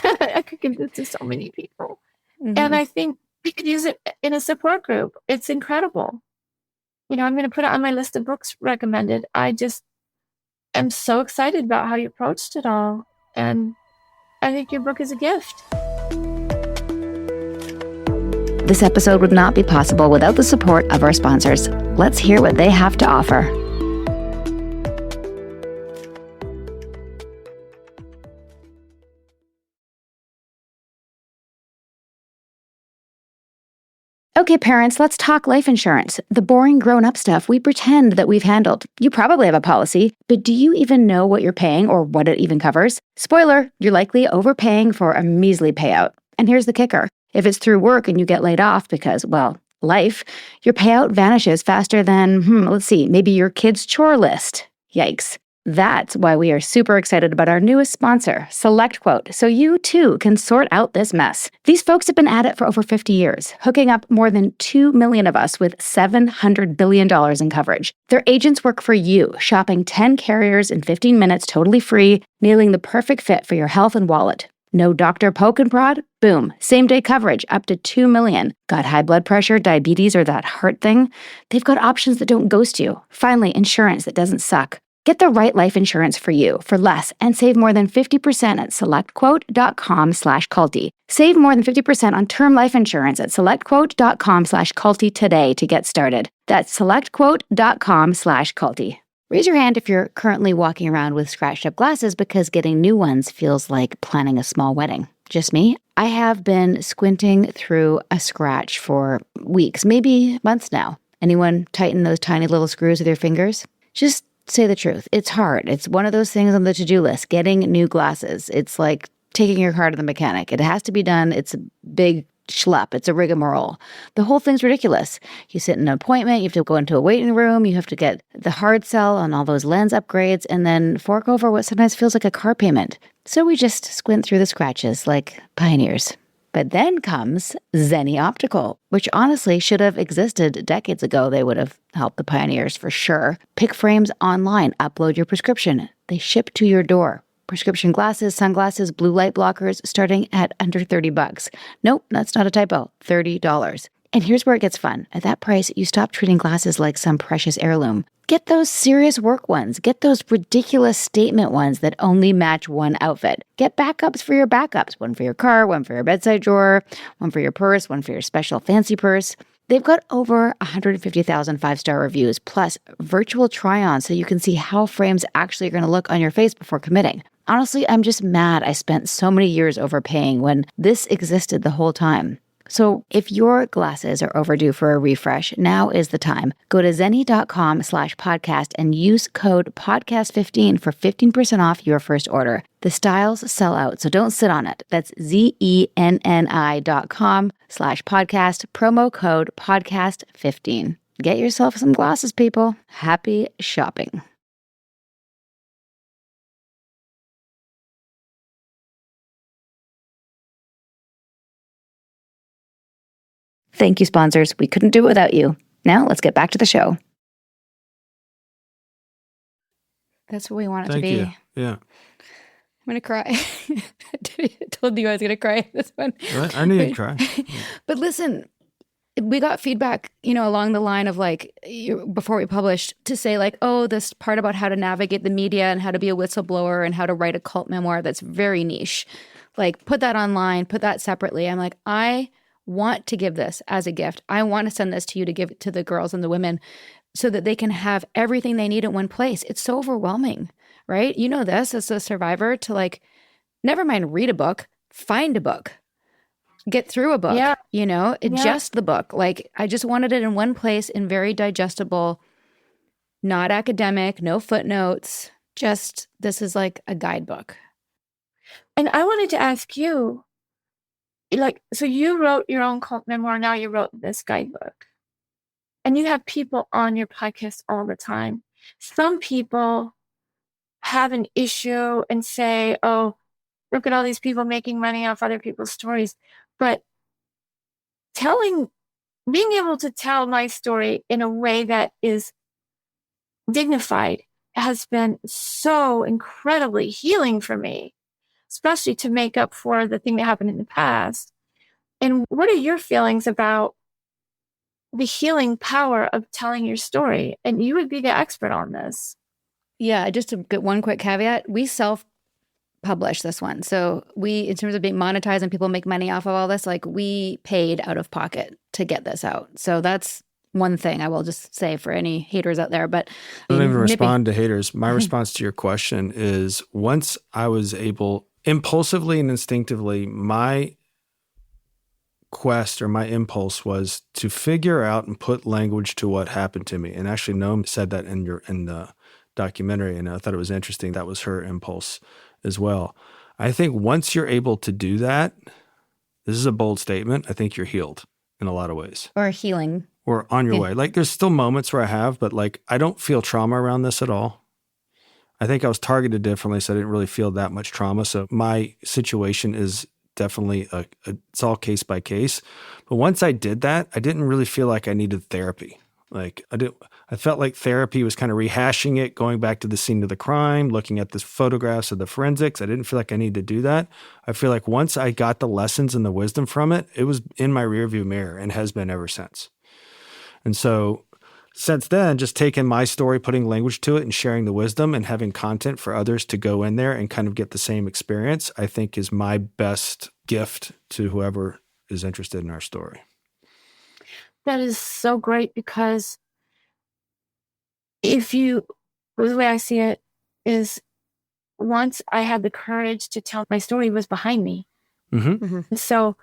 I could give this to so many people. Mm-hmm. And I think we could use it in a support group. It's incredible. I'm going to put it on my list of books recommended. I just am so excited about how you approached it all. And I think your book is a gift. This episode would not be possible without the support of our sponsors. Let's hear what they have to offer. Okay, parents, let's talk life insurance. The boring grown-up stuff we pretend that we've handled. You probably have a policy, but do you even know what you're paying or what it even covers? Spoiler, you're likely overpaying for a measly payout. And here's the kicker. If it's through work and you get laid off because, life, your payout vanishes faster than, maybe your kid's chore list. Yikes. That's why we are super excited about our newest sponsor, SelectQuote, so you too can sort out this mess. These folks have been at it for over 50 years, hooking up more than 2 million of us with $700 billion in coverage. Their agents work for you, shopping 10 carriers in 15 minutes totally free, nailing the perfect fit for your health and wallet. No doctor poke and prod? Boom. Same-day coverage up to $2 million. Got high blood pressure, diabetes, or that heart thing? They've got options that don't ghost you. Finally, insurance that doesn't suck. Get the right life insurance for you for less and save more than 50% at selectquote.com/culty. Save more than 50% on term life insurance at selectquote.com/culty today to get started. That's selectquote.com/culty. Raise your hand if you're currently walking around with scratched up glasses because getting new ones feels like planning a small wedding. Just me? I have been squinting through a scratch for weeks, maybe months now. Anyone tighten those tiny little screws with your fingers? Just say the truth. It's hard. It's one of those things on the to-do list, getting new glasses. It's like taking your car to the mechanic. It has to be done. It's a big schlep. It's a rigmarole. The whole thing's ridiculous. You sit in an appointment, you have to go into a waiting room, you have to get the hard sell on all those lens upgrades, and then fork over what sometimes feels like a car payment. So we just squint through the scratches like pioneers. But then comes Zenni Optical, which honestly should have existed decades ago. They would have helped the pioneers for sure. Pick frames online, upload your prescription. They ship to your door. Prescription glasses, sunglasses, blue light blockers starting at under $30. Nope, that's not a typo. $30. And here's where it gets fun. At that price, you stop treating glasses like some precious heirloom. Get those serious work ones. Get those ridiculous statement ones that only match one outfit. Get backups for your backups. One for your car, one for your bedside drawer, one for your purse, one for your special fancy purse. They've got over 150,000 five-star reviews, plus virtual try-on so you can see how frames actually are going to look on your face before committing. Honestly, I'm just mad I spent so many years overpaying when this existed the whole time. So if your glasses are overdue for a refresh, now is the time. Go to zenni.com/podcast and use code podcast15 for 15% off your first order. The styles sell out, so don't sit on it. That's zenni.com/podcast, promo code podcast15. Get yourself some glasses, people. Happy shopping. Thank you, sponsors. We couldn't do it without you. Now let's get back to the show. That's what we want it to be. Thank you. Yeah. I'm going to cry. I told you I was going to cry at this one. What? I knew you'd cry. But listen, we got feedback, along the line of before we published to say oh, this part about how to navigate the media and how to be a whistleblower and how to write a cult memoir that's very niche. Put that online, put that separately. I'm I want to give this as a gift. I want to send this to you to give it to the girls and the women so that they can have everything they need in one place. It's so overwhelming, right? You know this as a survivor to never mind read a book, find a book, get through a book, just the book. I just wanted it in one place in very digestible, not academic, no footnotes, just this is a guidebook. And I wanted to ask you, so you wrote your own cult memoir, now you wrote this guidebook. And you have people on your podcast all the time. Some people have an issue and say, oh, look at all these people making money off other people's stories. But being able to tell my story in a way that is dignified has been so incredibly healing for me, especially to make up for the thing that happened in the past. And what are your feelings about the healing power of telling your story? And you would be the expert on this. Yeah, just to get one quick caveat, we self-publish this one. So we, in terms of being monetized and people make money off of all this, we paid out of pocket to get this out. So that's one thing I will just say for any haters out there. But I don't even respond to haters. My response to your question is once I was able, impulsively and instinctively, my quest or my impulse was to figure out and put language to what happened to me. And actually, Nomz said that in the documentary, and I thought it was interesting. That was her impulse as well. I think once you're able to do that, this is a bold statement, I think you're healed in a lot of ways. Or healing. Or on your way. There's still moments where I have, but I don't feel trauma around this at all. I think I was targeted differently, so I didn't really feel that much trauma. So my situation is definitely it's all case by case. But once I did that, I didn't really feel like I needed therapy. I felt like therapy was kind of rehashing it, going back to the scene of the crime, looking at the photographs of the forensics. I didn't feel like I needed to do that. I feel like once I got the lessons and the wisdom from it, it was in my rearview mirror and has been ever since. And so since then, just taking my story, putting language to it and sharing the wisdom and having content for others to go in there and kind of get the same experience, I think is my best gift to whoever is interested in our story. That is so great because the way I see it is once I had the courage to tell my story, it was behind me. Mm-hmm. Mm-hmm. So,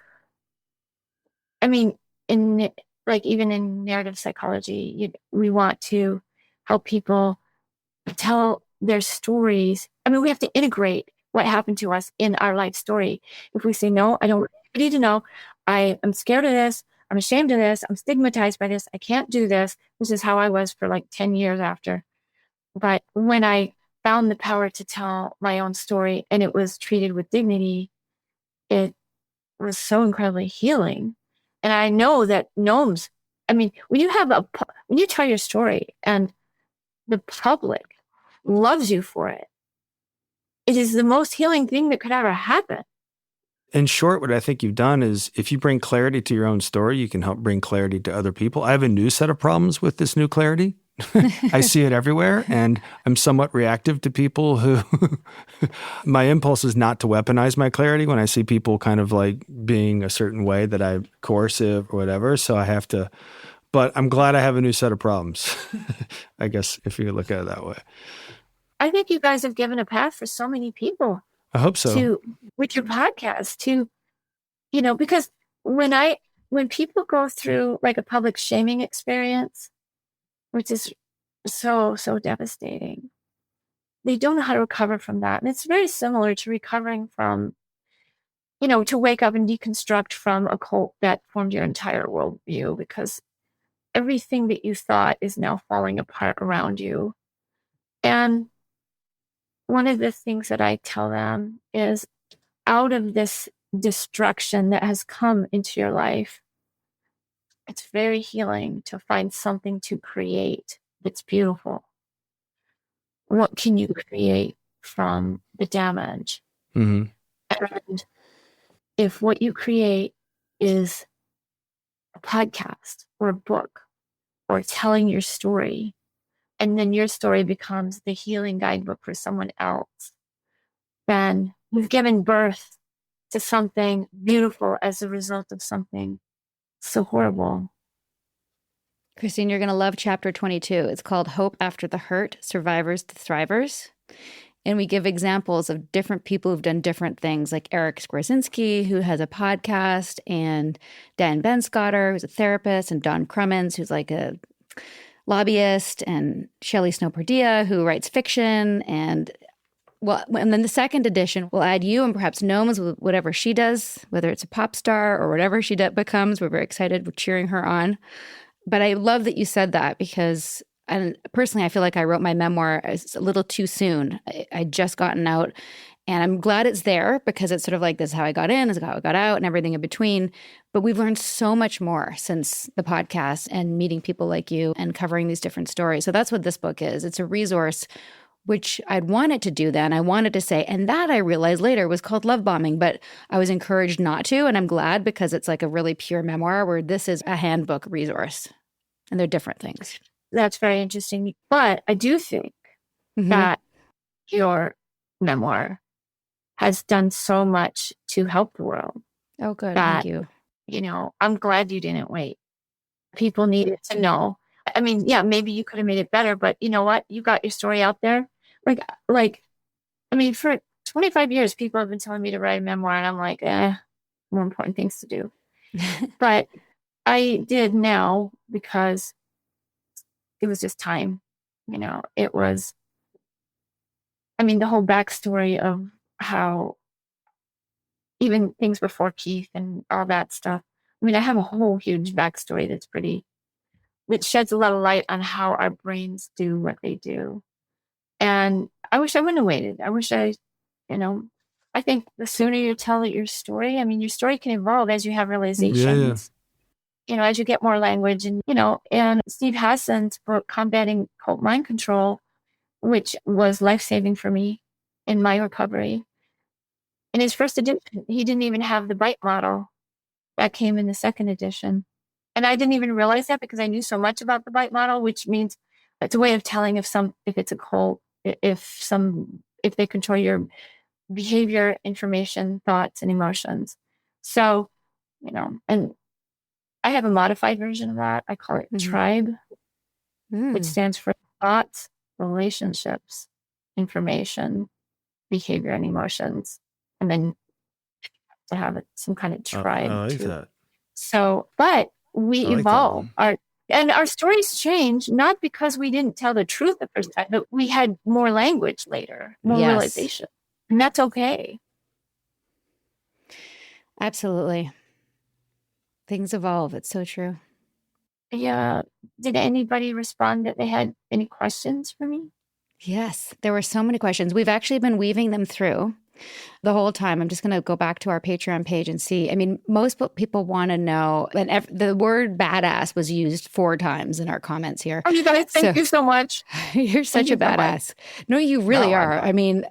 I mean, even in narrative psychology, we want to help people tell their stories. I mean, we have to integrate what happened to us in our life story. If we say, no, I don't want anybody to know, I am scared of this, I'm ashamed of this, I'm stigmatized by this, I can't do this. This is how I was for like 10 years after. But when I found the power to tell my own story and it was treated with dignity, it was so incredibly healing. And I know that Nomz, I mean, when you tell your story and the public loves you for it, it is the most healing thing that could ever happen. In short, what I think you've done is if you bring clarity to your own story, you can help bring clarity to other people. I have a new set of problems with this new clarity. I see it everywhere, and I'm somewhat reactive to people who my impulse is not to weaponize my clarity when I see people kind of like being a certain way that I'm coercive or whatever. So I have to, but I'm glad I have a new set of problems, I guess, if you look at it that way. I think you guys have given a path for so many people. I hope so. With your podcast, because when people go through like a public shaming experience, which is so devastating, they don't know how to recover from that. And it's very similar to recovering from, to wake up and deconstruct from a cult that formed your entire worldview, because everything that you thought is now falling apart around you. And one of the things that I tell them is, out of this destruction that has come into your life, it's very healing to find something to create that's beautiful. What can you create from the damage? Mm-hmm. And if what you create is a podcast or a book or telling your story, and then your story becomes the healing guidebook for someone else, then you've given birth to something beautiful as a result of something so horrible. Christine, you're going to love chapter 22. It's called Hope After the Hurt, Survivors to Thrivers. And we give examples of different people who've done different things, like Eric Skwarczynski, who has a podcast, and Dan Benscotter, who's a therapist, and Don Crummins, who's like a lobbyist, and Shelley Snow-Perdia, who writes fiction. And then the second edition will add you and perhaps Nomz with whatever she does, whether it's a pop star or whatever she becomes. We're very excited. We're cheering her on. But I love that you said that, because personally, I feel like I wrote my memoir a little too soon. I'd just gotten out, and I'm glad it's there, because it's sort of like, this is how I got in, this is how I got out, and everything in between. But we've learned so much more since the podcast and meeting people like you and covering these different stories. So that's what this book is. It's a resource, which I'd wanted to do then. I wanted to say, and that I realized later was called love bombing, but I was encouraged not to. And I'm glad, because it's like a really pure memoir, where this is a handbook resource, and they're different things. That's very interesting. But I do think that your memoir has done so much to help the world. Oh, good. Thank you. I'm glad you didn't wait. People needed to know. I mean, yeah, maybe you could have made it better, but you know what? You got your story out there. For 25 years, people have been telling me to write a memoir, and I'm like, more important things to do. But I did now, because it was just time. It was, the whole backstory of how even things before Keith and all that stuff. I have a whole huge backstory that sheds a lot of light on how our brains do what they do. And I wish I wouldn't have waited. I wish I think the sooner you tell your story, your story can evolve as you have realizations. Yeah. As you get more language, and Steve Hassan's book, Combating Cult Mind Control, which was life-saving for me in my recovery. In his first edition, he didn't even have the bite model. That came in the second edition. And I didn't even realize that, because I knew so much about the bite model, which means it's a way of telling if it's a cult, if they control your behavior, information, thoughts, and emotions. So, and I have a modified version of that. I call it TRIBE, which stands for thoughts, relationships, information, behavior, and emotions. And then to have some kind of tribe. I like that. So, but we evolve. And our stories change, not because we didn't tell the truth the first time, but we had more language later, more Yes. realization. And that's okay. Absolutely. Things evolve. It's so true. Yeah. Did anybody respond that they had any questions for me? Yes, there were so many questions. We've actually been weaving them through the whole time. I'm just going to go back to our Patreon page and see. I mean, most people want to know, and the word badass was used 4 times in our comments here. Oh, you guys, thank you so much. You're such a badass. No, you really are. I mean,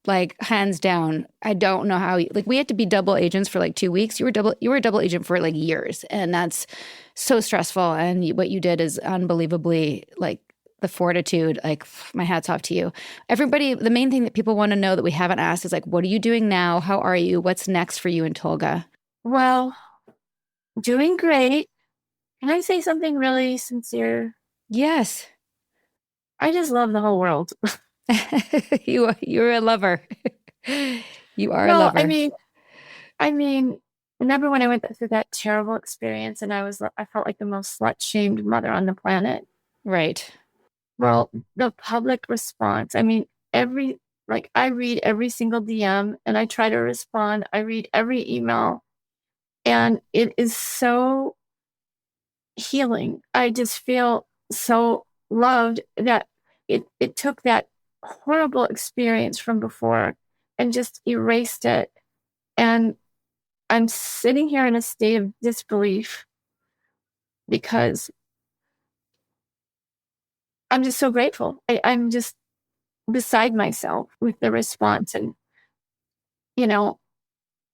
like, hands down. I don't know how, like, we had to be double agents for like 2 weeks. You were a double agent for like years, and that's so stressful. And what you did is unbelievably, like, the fortitude, like, my hat's off to you. Everybody, the main thing that people want to know that we haven't asked is, like, what are you doing now? How are you? What's next for you and Tolga? Well, doing great. Can I say something really sincere? Yes. I just love the whole world. You're a lover. You are a lover. I mean, remember when I went through that terrible experience and I felt like the most slut-shamed mother on the planet? Right. Well, the public response, I mean, I read every single DM and I try to respond. I read every email and it is so healing. I just feel so loved that it took that horrible experience from before and just erased it. And I'm sitting here in a state of disbelief because I'm just so grateful. I'm just beside myself with the response. And, you know,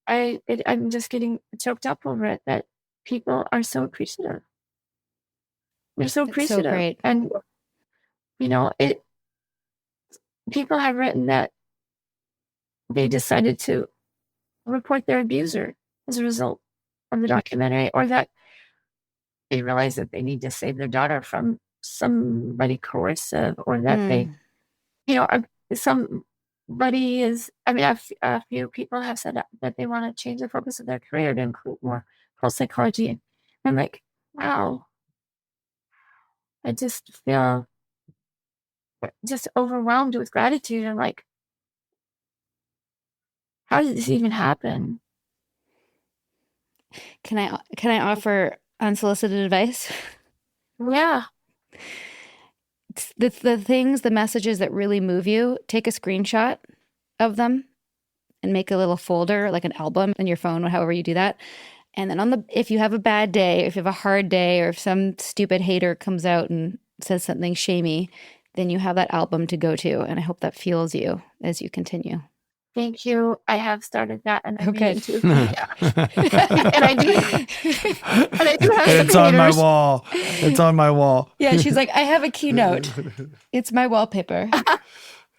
I'm just getting choked up over it that people are so appreciative. They're so appreciative. So great. And, you know, people have written that they decided to report their abuser as a result of the documentary, or that they realize that they need to save their daughter from somebody coercive, or that they, you know, somebody is, I mean, a few people have said that they want to change the focus of their career to include more pulse psychology. And I'm like, wow, I just feel just overwhelmed with gratitude. And like, how did this even happen? Can I offer unsolicited advice? Yeah. The things, the messages that really move you, take a screenshot of them and make a little folder, like an album on your phone, or however you do that. And then if you have a bad day, if you have a hard day, or if some stupid hater comes out and says something shamey, then you have that album to go to. And I hope that fuels you as you continue. Thank you. I have started that, and I'm okay. too. Yeah. and I do have It's some on haters. my wall. It's on my wall. Yeah, she's like, I have a keynote. It's my wallpaper.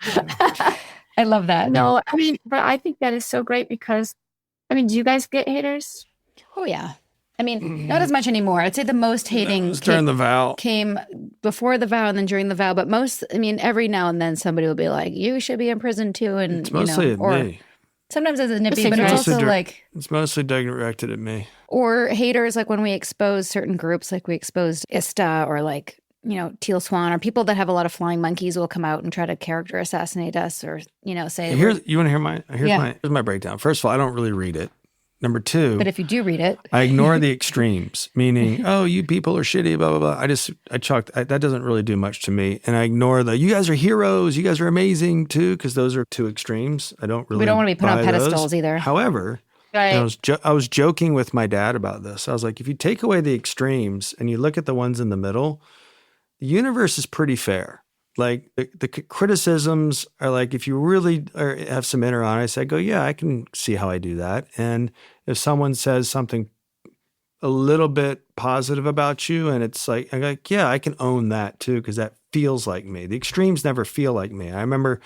I love that. No, I mean, but I think that is so great because, I mean, do you guys get haters? Oh, yeah. I mean, not as much anymore. I'd say the most hating during the vow came before the vow and then during the vow. But every now and then somebody will be like, you should be in prison too. And it's mostly at me. Sometimes it's a nippy, but it's also like... It's mostly directed at me. Or haters, like when we expose certain groups, like we exposed ISTA, or like, you know, Teal Swan, or people that have a lot of flying monkeys will come out and try to character assassinate us, or, you know, say... You want to hear my... Here's my breakdown. First of all, I don't really read it. Number 2, but if you do read it, I ignore the extremes, meaning, oh, you people are shitty, blah, blah, blah. That doesn't really do much to me. And I ignore you guys are heroes, you guys are amazing too, because those are 2 extremes. We don't want to be put on pedestals either. However, right. I was joking with my dad about this. I was like, if you take away the extremes and you look at the ones in the middle, the universe is pretty fair. Like the criticisms are like, if you really have some inner honesty, I go, yeah, I can see how I do that. And if someone says something a little bit positive about you, and it's like, I'm like, yeah, I can own that too, because that feels like me. The extremes never feel like me. I remember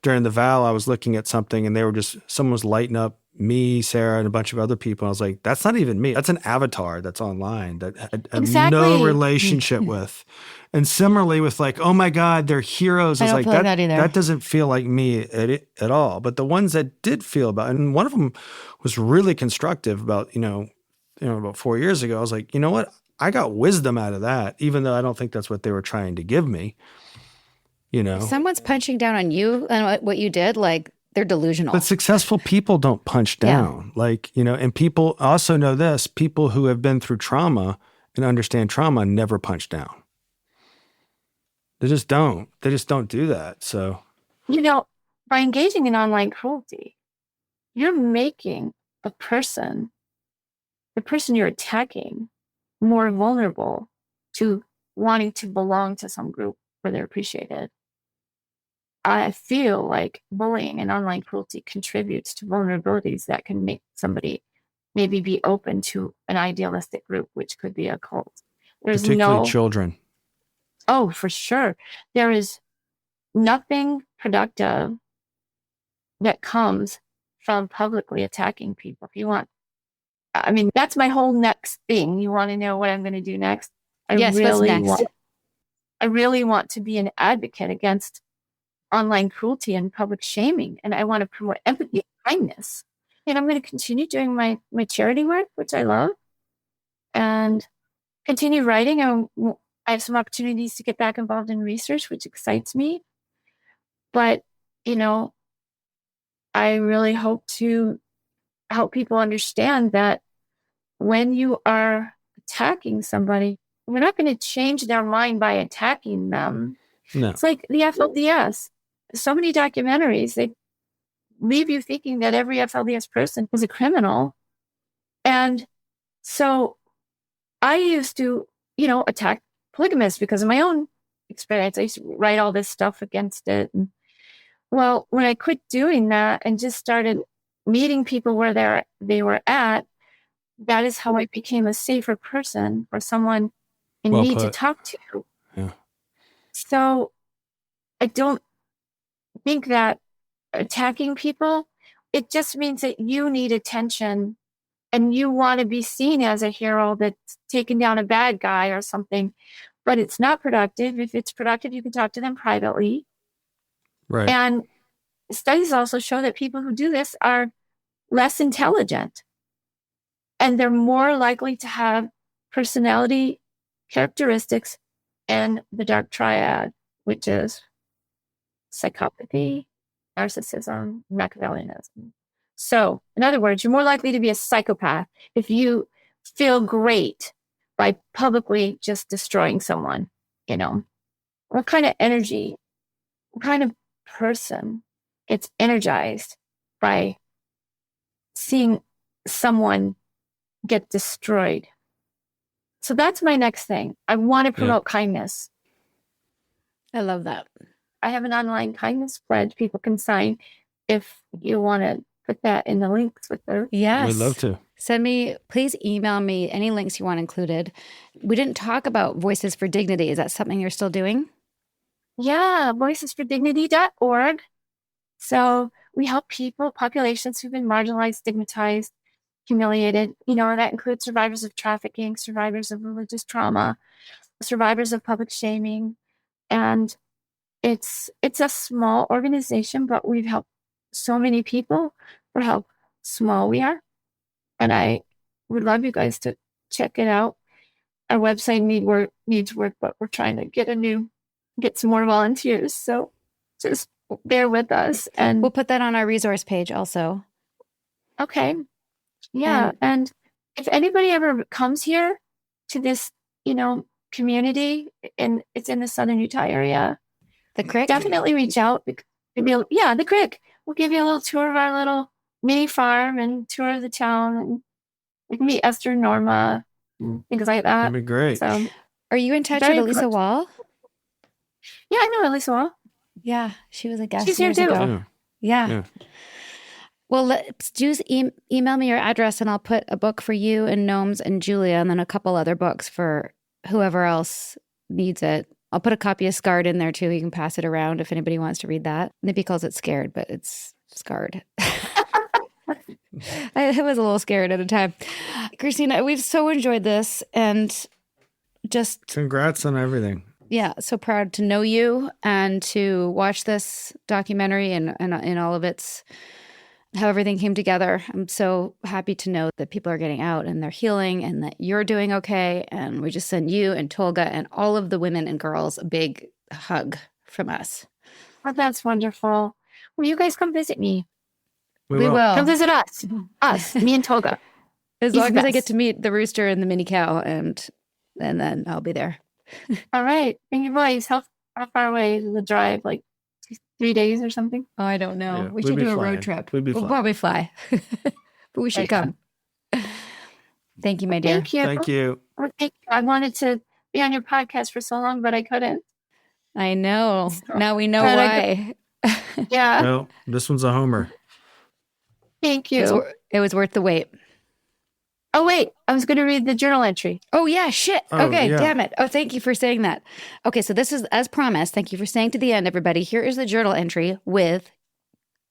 during the vow, I was looking at something and someone was lighting up me, Sarah, and a bunch of other people. I was like, that's not even me. That's an avatar that's online that I have no relationship with. And similarly with like, oh my God, they're heroes. It's like that doesn't feel like me at all. But the ones that did feel about, and one of them was really constructive about, about 4 years ago. I was like, you know what? I got wisdom out of that, even though I don't think that's what they were trying to give me. You know, If someone's punching down on you and what you did, like they're delusional. but successful people don't punch down. Like, you know, and people also know this, people who have been through trauma and understand trauma never punch down. They just don't. They just don't do that. So, You know, by engaging in online cruelty, you're making the person you're attacking, more vulnerable to wanting to belong to some group where they're appreciated. I feel like bullying and online cruelty contributes to vulnerabilities that can make somebody maybe be open to an idealistic group, which could be a cult. There's particularly children. Oh, for sure. There is nothing productive that comes from publicly attacking people. If you want, I mean, that's my whole next thing. You want to know what I'm going to do next? Yes, what's next? I really want to be an advocate against online cruelty and public shaming. And I want to promote empathy and kindness. And I'm going to continue doing my charity work, which I love, and continue writing. I have some opportunities to get back involved in research, which excites me. But, you know, I really hope to help people understand that when you are attacking somebody, we're not going to change their mind by attacking them. No. It's like the FLDS. So many documentaries, they leave you thinking that every FLDS person is a criminal. And so I used to, you know, attack polygamists because of my own experience. I used to write all this stuff against it. And, well, when I quit doing that and just started meeting people where they were at, that is how I became a safer person for someone in need to talk to. Yeah. So I don't think that attacking people, it just means that you need attention and you want to be seen as a hero that's taken down a bad guy or something, but it's not productive. If it's productive, you can talk to them privately. Right. And studies also show that people who do this are less intelligent and they're more likely to have personality characteristics and the dark triad, which is psychopathy, narcissism, Machiavellianism. So, in other words, you're more likely to be a psychopath if you feel great by publicly just destroying someone, you know. What kind of energy, what kind of person gets energized by seeing someone get destroyed? So that's my next thing. I want to promote kindness. I love that. I have an online kindness pledge people can sign if you want to put that in the links with the... Yes. We'd love to. Please email me any links you want included. We didn't talk about Voices for Dignity. Is that something you're still doing? Yeah, voicesfordignity.org. So we help people, populations who've been marginalized, stigmatized, humiliated. You know, that includes survivors of trafficking, survivors of religious trauma, survivors of public shaming. And it's a small organization, but we've helped so many people for how small we are. And I would love you guys to check it out. Our website needs work, but we're trying to get some more volunteers. So just bear with us. And we'll put that on our resource page also. Okay. Yeah. And if anybody ever comes here to this, you know, community, and it's in the Southern Utah area, the Crick, definitely reach out. Yeah, the Crick. We'll give you a little tour of our little mini farm and tour of the town. And you can meet Esther, Norma, things like that. That'd be great. So, are you in touch with Elisa Wall? Yeah, I know Elisa Wall. Yeah, she was a guest. She's here too. Ago. Yeah. Well, let's just email me your address and I'll put a book for you and Nomz and Julia and then a couple other books for whoever else needs it. I'll put a copy of Scarred in there too. You can pass it around if anybody wants to read that. Nippy calls it Scared, but it's Scarred. I was a little scared at a time. Christina, we've so enjoyed this and just... Congrats on everything. Yeah, so proud to know you and to watch this documentary and all of its how everything came together. I'm so happy to know that people are getting out and they're healing and that you're doing okay. And we just send you and Tolga and all of the women and girls a big hug from us. Oh, that's wonderful. Will you guys come visit me? We will. Come visit us. Us, me and Tolga. As He's long the as I get best. to meet the rooster and the mini cow, and then I'll be there. All right. Bring your boys. How far away is the drive? Like 3 days or something? Oh, I don't know. Yeah, we we'd should be do a flying. road trip. We'd be We'll flying. probably fly. But we should Right. come. Thank you, my dear. Thank you. Thank you. Well, thank you. I wanted to be on your podcast for so long, but I couldn't. I know. Now we know But why. Yeah. No, this one's a homer. Thank It was, you. wor- it was worth the wait. Oh, wait. I was going to read the journal entry. Oh, yeah, shit. Oh, Okay, yeah. damn it. Oh, thank you for saying that. Okay, so this is, as promised, thank you for staying to the end, everybody. Here is the journal entry with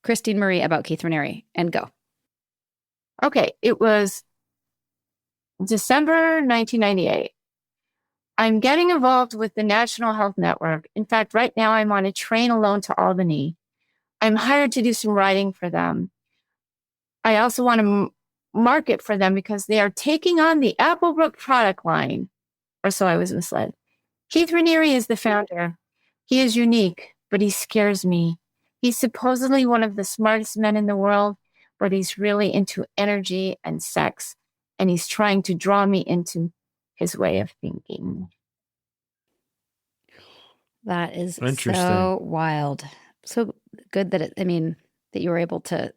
Christine Marie about Keith Raniere. And go. Okay. It was December 1998. I'm getting involved with the National Health Network. In fact, right now I'm on a train alone to Albany. I'm hired to do some writing for them. I also want to market for them because they are taking on the Applebrook product line. Or so I was misled. Keith Raniere is the founder. He is unique, but he scares me. He's supposedly one of the smartest men in the world, but he's really into energy and sex, and he's trying to draw me into his way of thinking. That is Interesting. so wild. So good that that you were able to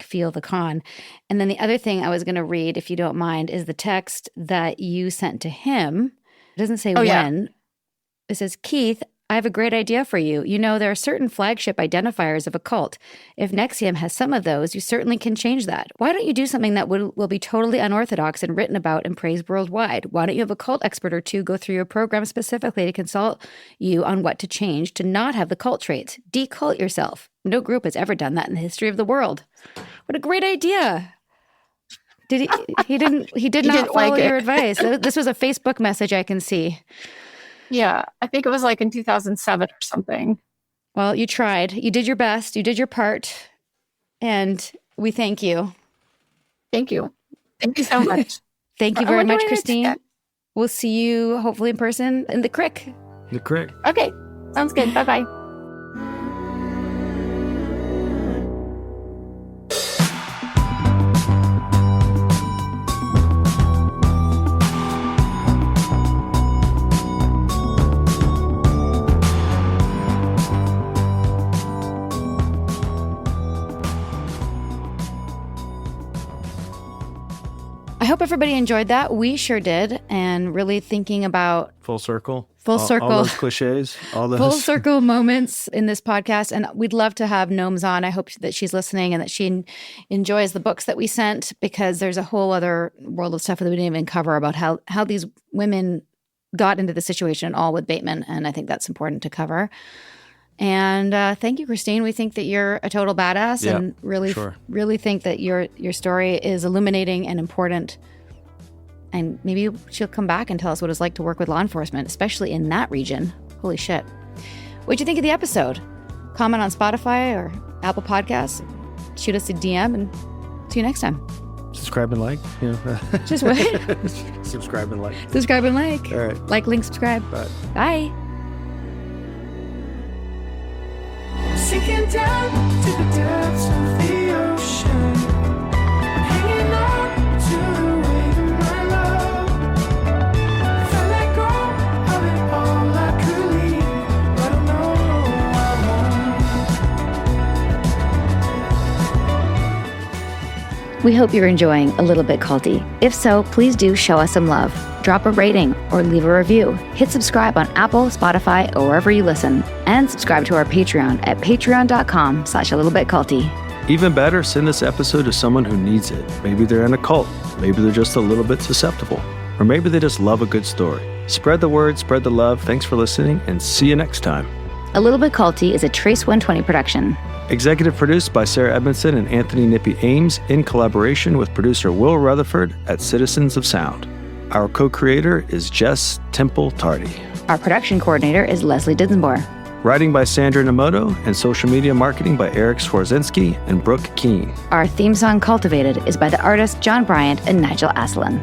feel the con. And then the other thing I was going to read, if you don't mind, is the text that you sent to him. It doesn't say when. Yeah. It says, Keith, I have a great idea for you. You know, there are certain flagship identifiers of a cult. If NXIVM has some of those, you certainly can change that. Why don't you do something that will be totally unorthodox and written about and praised worldwide? Why don't you have a cult expert or two go through your program specifically to consult you on what to change to not have the cult traits? Decult yourself. No group has ever done that in the history of the world. What a great idea. Did he did not didn't follow like it. your advice. This was a Facebook message I can see. Yeah, I think it was in 2007 or something. Well, you tried. You did your best. You did your part. And we thank you. Thank you. Thank you so much. Thank you I very wonder much, when it's Christine. at. We'll see you hopefully in person in the crick. The crick. Okay, sounds good. Bye-bye. I hope everybody enjoyed that. We sure did. And really thinking about Full circle. Full All circle. those cliches. All those. full circle moments in this podcast. And we'd love to have Nomz on. I hope that she's listening and that she enjoys the books that we sent, because there's a whole other world of stuff that we didn't even cover about how these women got into the situation all with Bateman. And I think that's important to cover. And thank you, Christine. We think that you're a total badass, Yeah, and really, sure. really think that your story is illuminating and important. And maybe she'll come back and tell us what it's like to work with law enforcement, especially in that region. Holy shit. What'd you think of the episode? Comment on Spotify or Apple Podcasts. Shoot us a DM, and see you next time. Subscribe and like. Just what? Subscribe and like. Subscribe and like. All right. Like, link, subscribe. Bye. Bye. Sinking down to the depths of the ocean, hanging on to the weight of my love. If I let go of it all, I could leave, but I know I won't. We hope you're enjoying A Little Bit Culty. If so, please do show us some love. Drop a rating or leave a review. Hit subscribe on Apple, Spotify, or wherever you listen. And subscribe to our Patreon at patreon.com/alittlebitculty. Even better, send this episode to someone who needs it. Maybe they're in a cult. Maybe they're just a little bit susceptible. Or maybe they just love a good story. Spread the word, spread the love. Thanks for listening, and see you next time. A Little Bit Culty is a Trace 120 production. Executive produced by Sarah Edmondson and Anthony Nippy Ames in collaboration with producer Will Rutherford at Citizens of Sound. Our co-creator is Jess Temple Tardy. Our production coordinator is Leslie Dinsmore. Writing by Sandra Nomoto and social media marketing by Eric Swarzinski and Brooke Keene. Our theme song, Cultivated, is by the artists John Bryant and Nigel Aslan.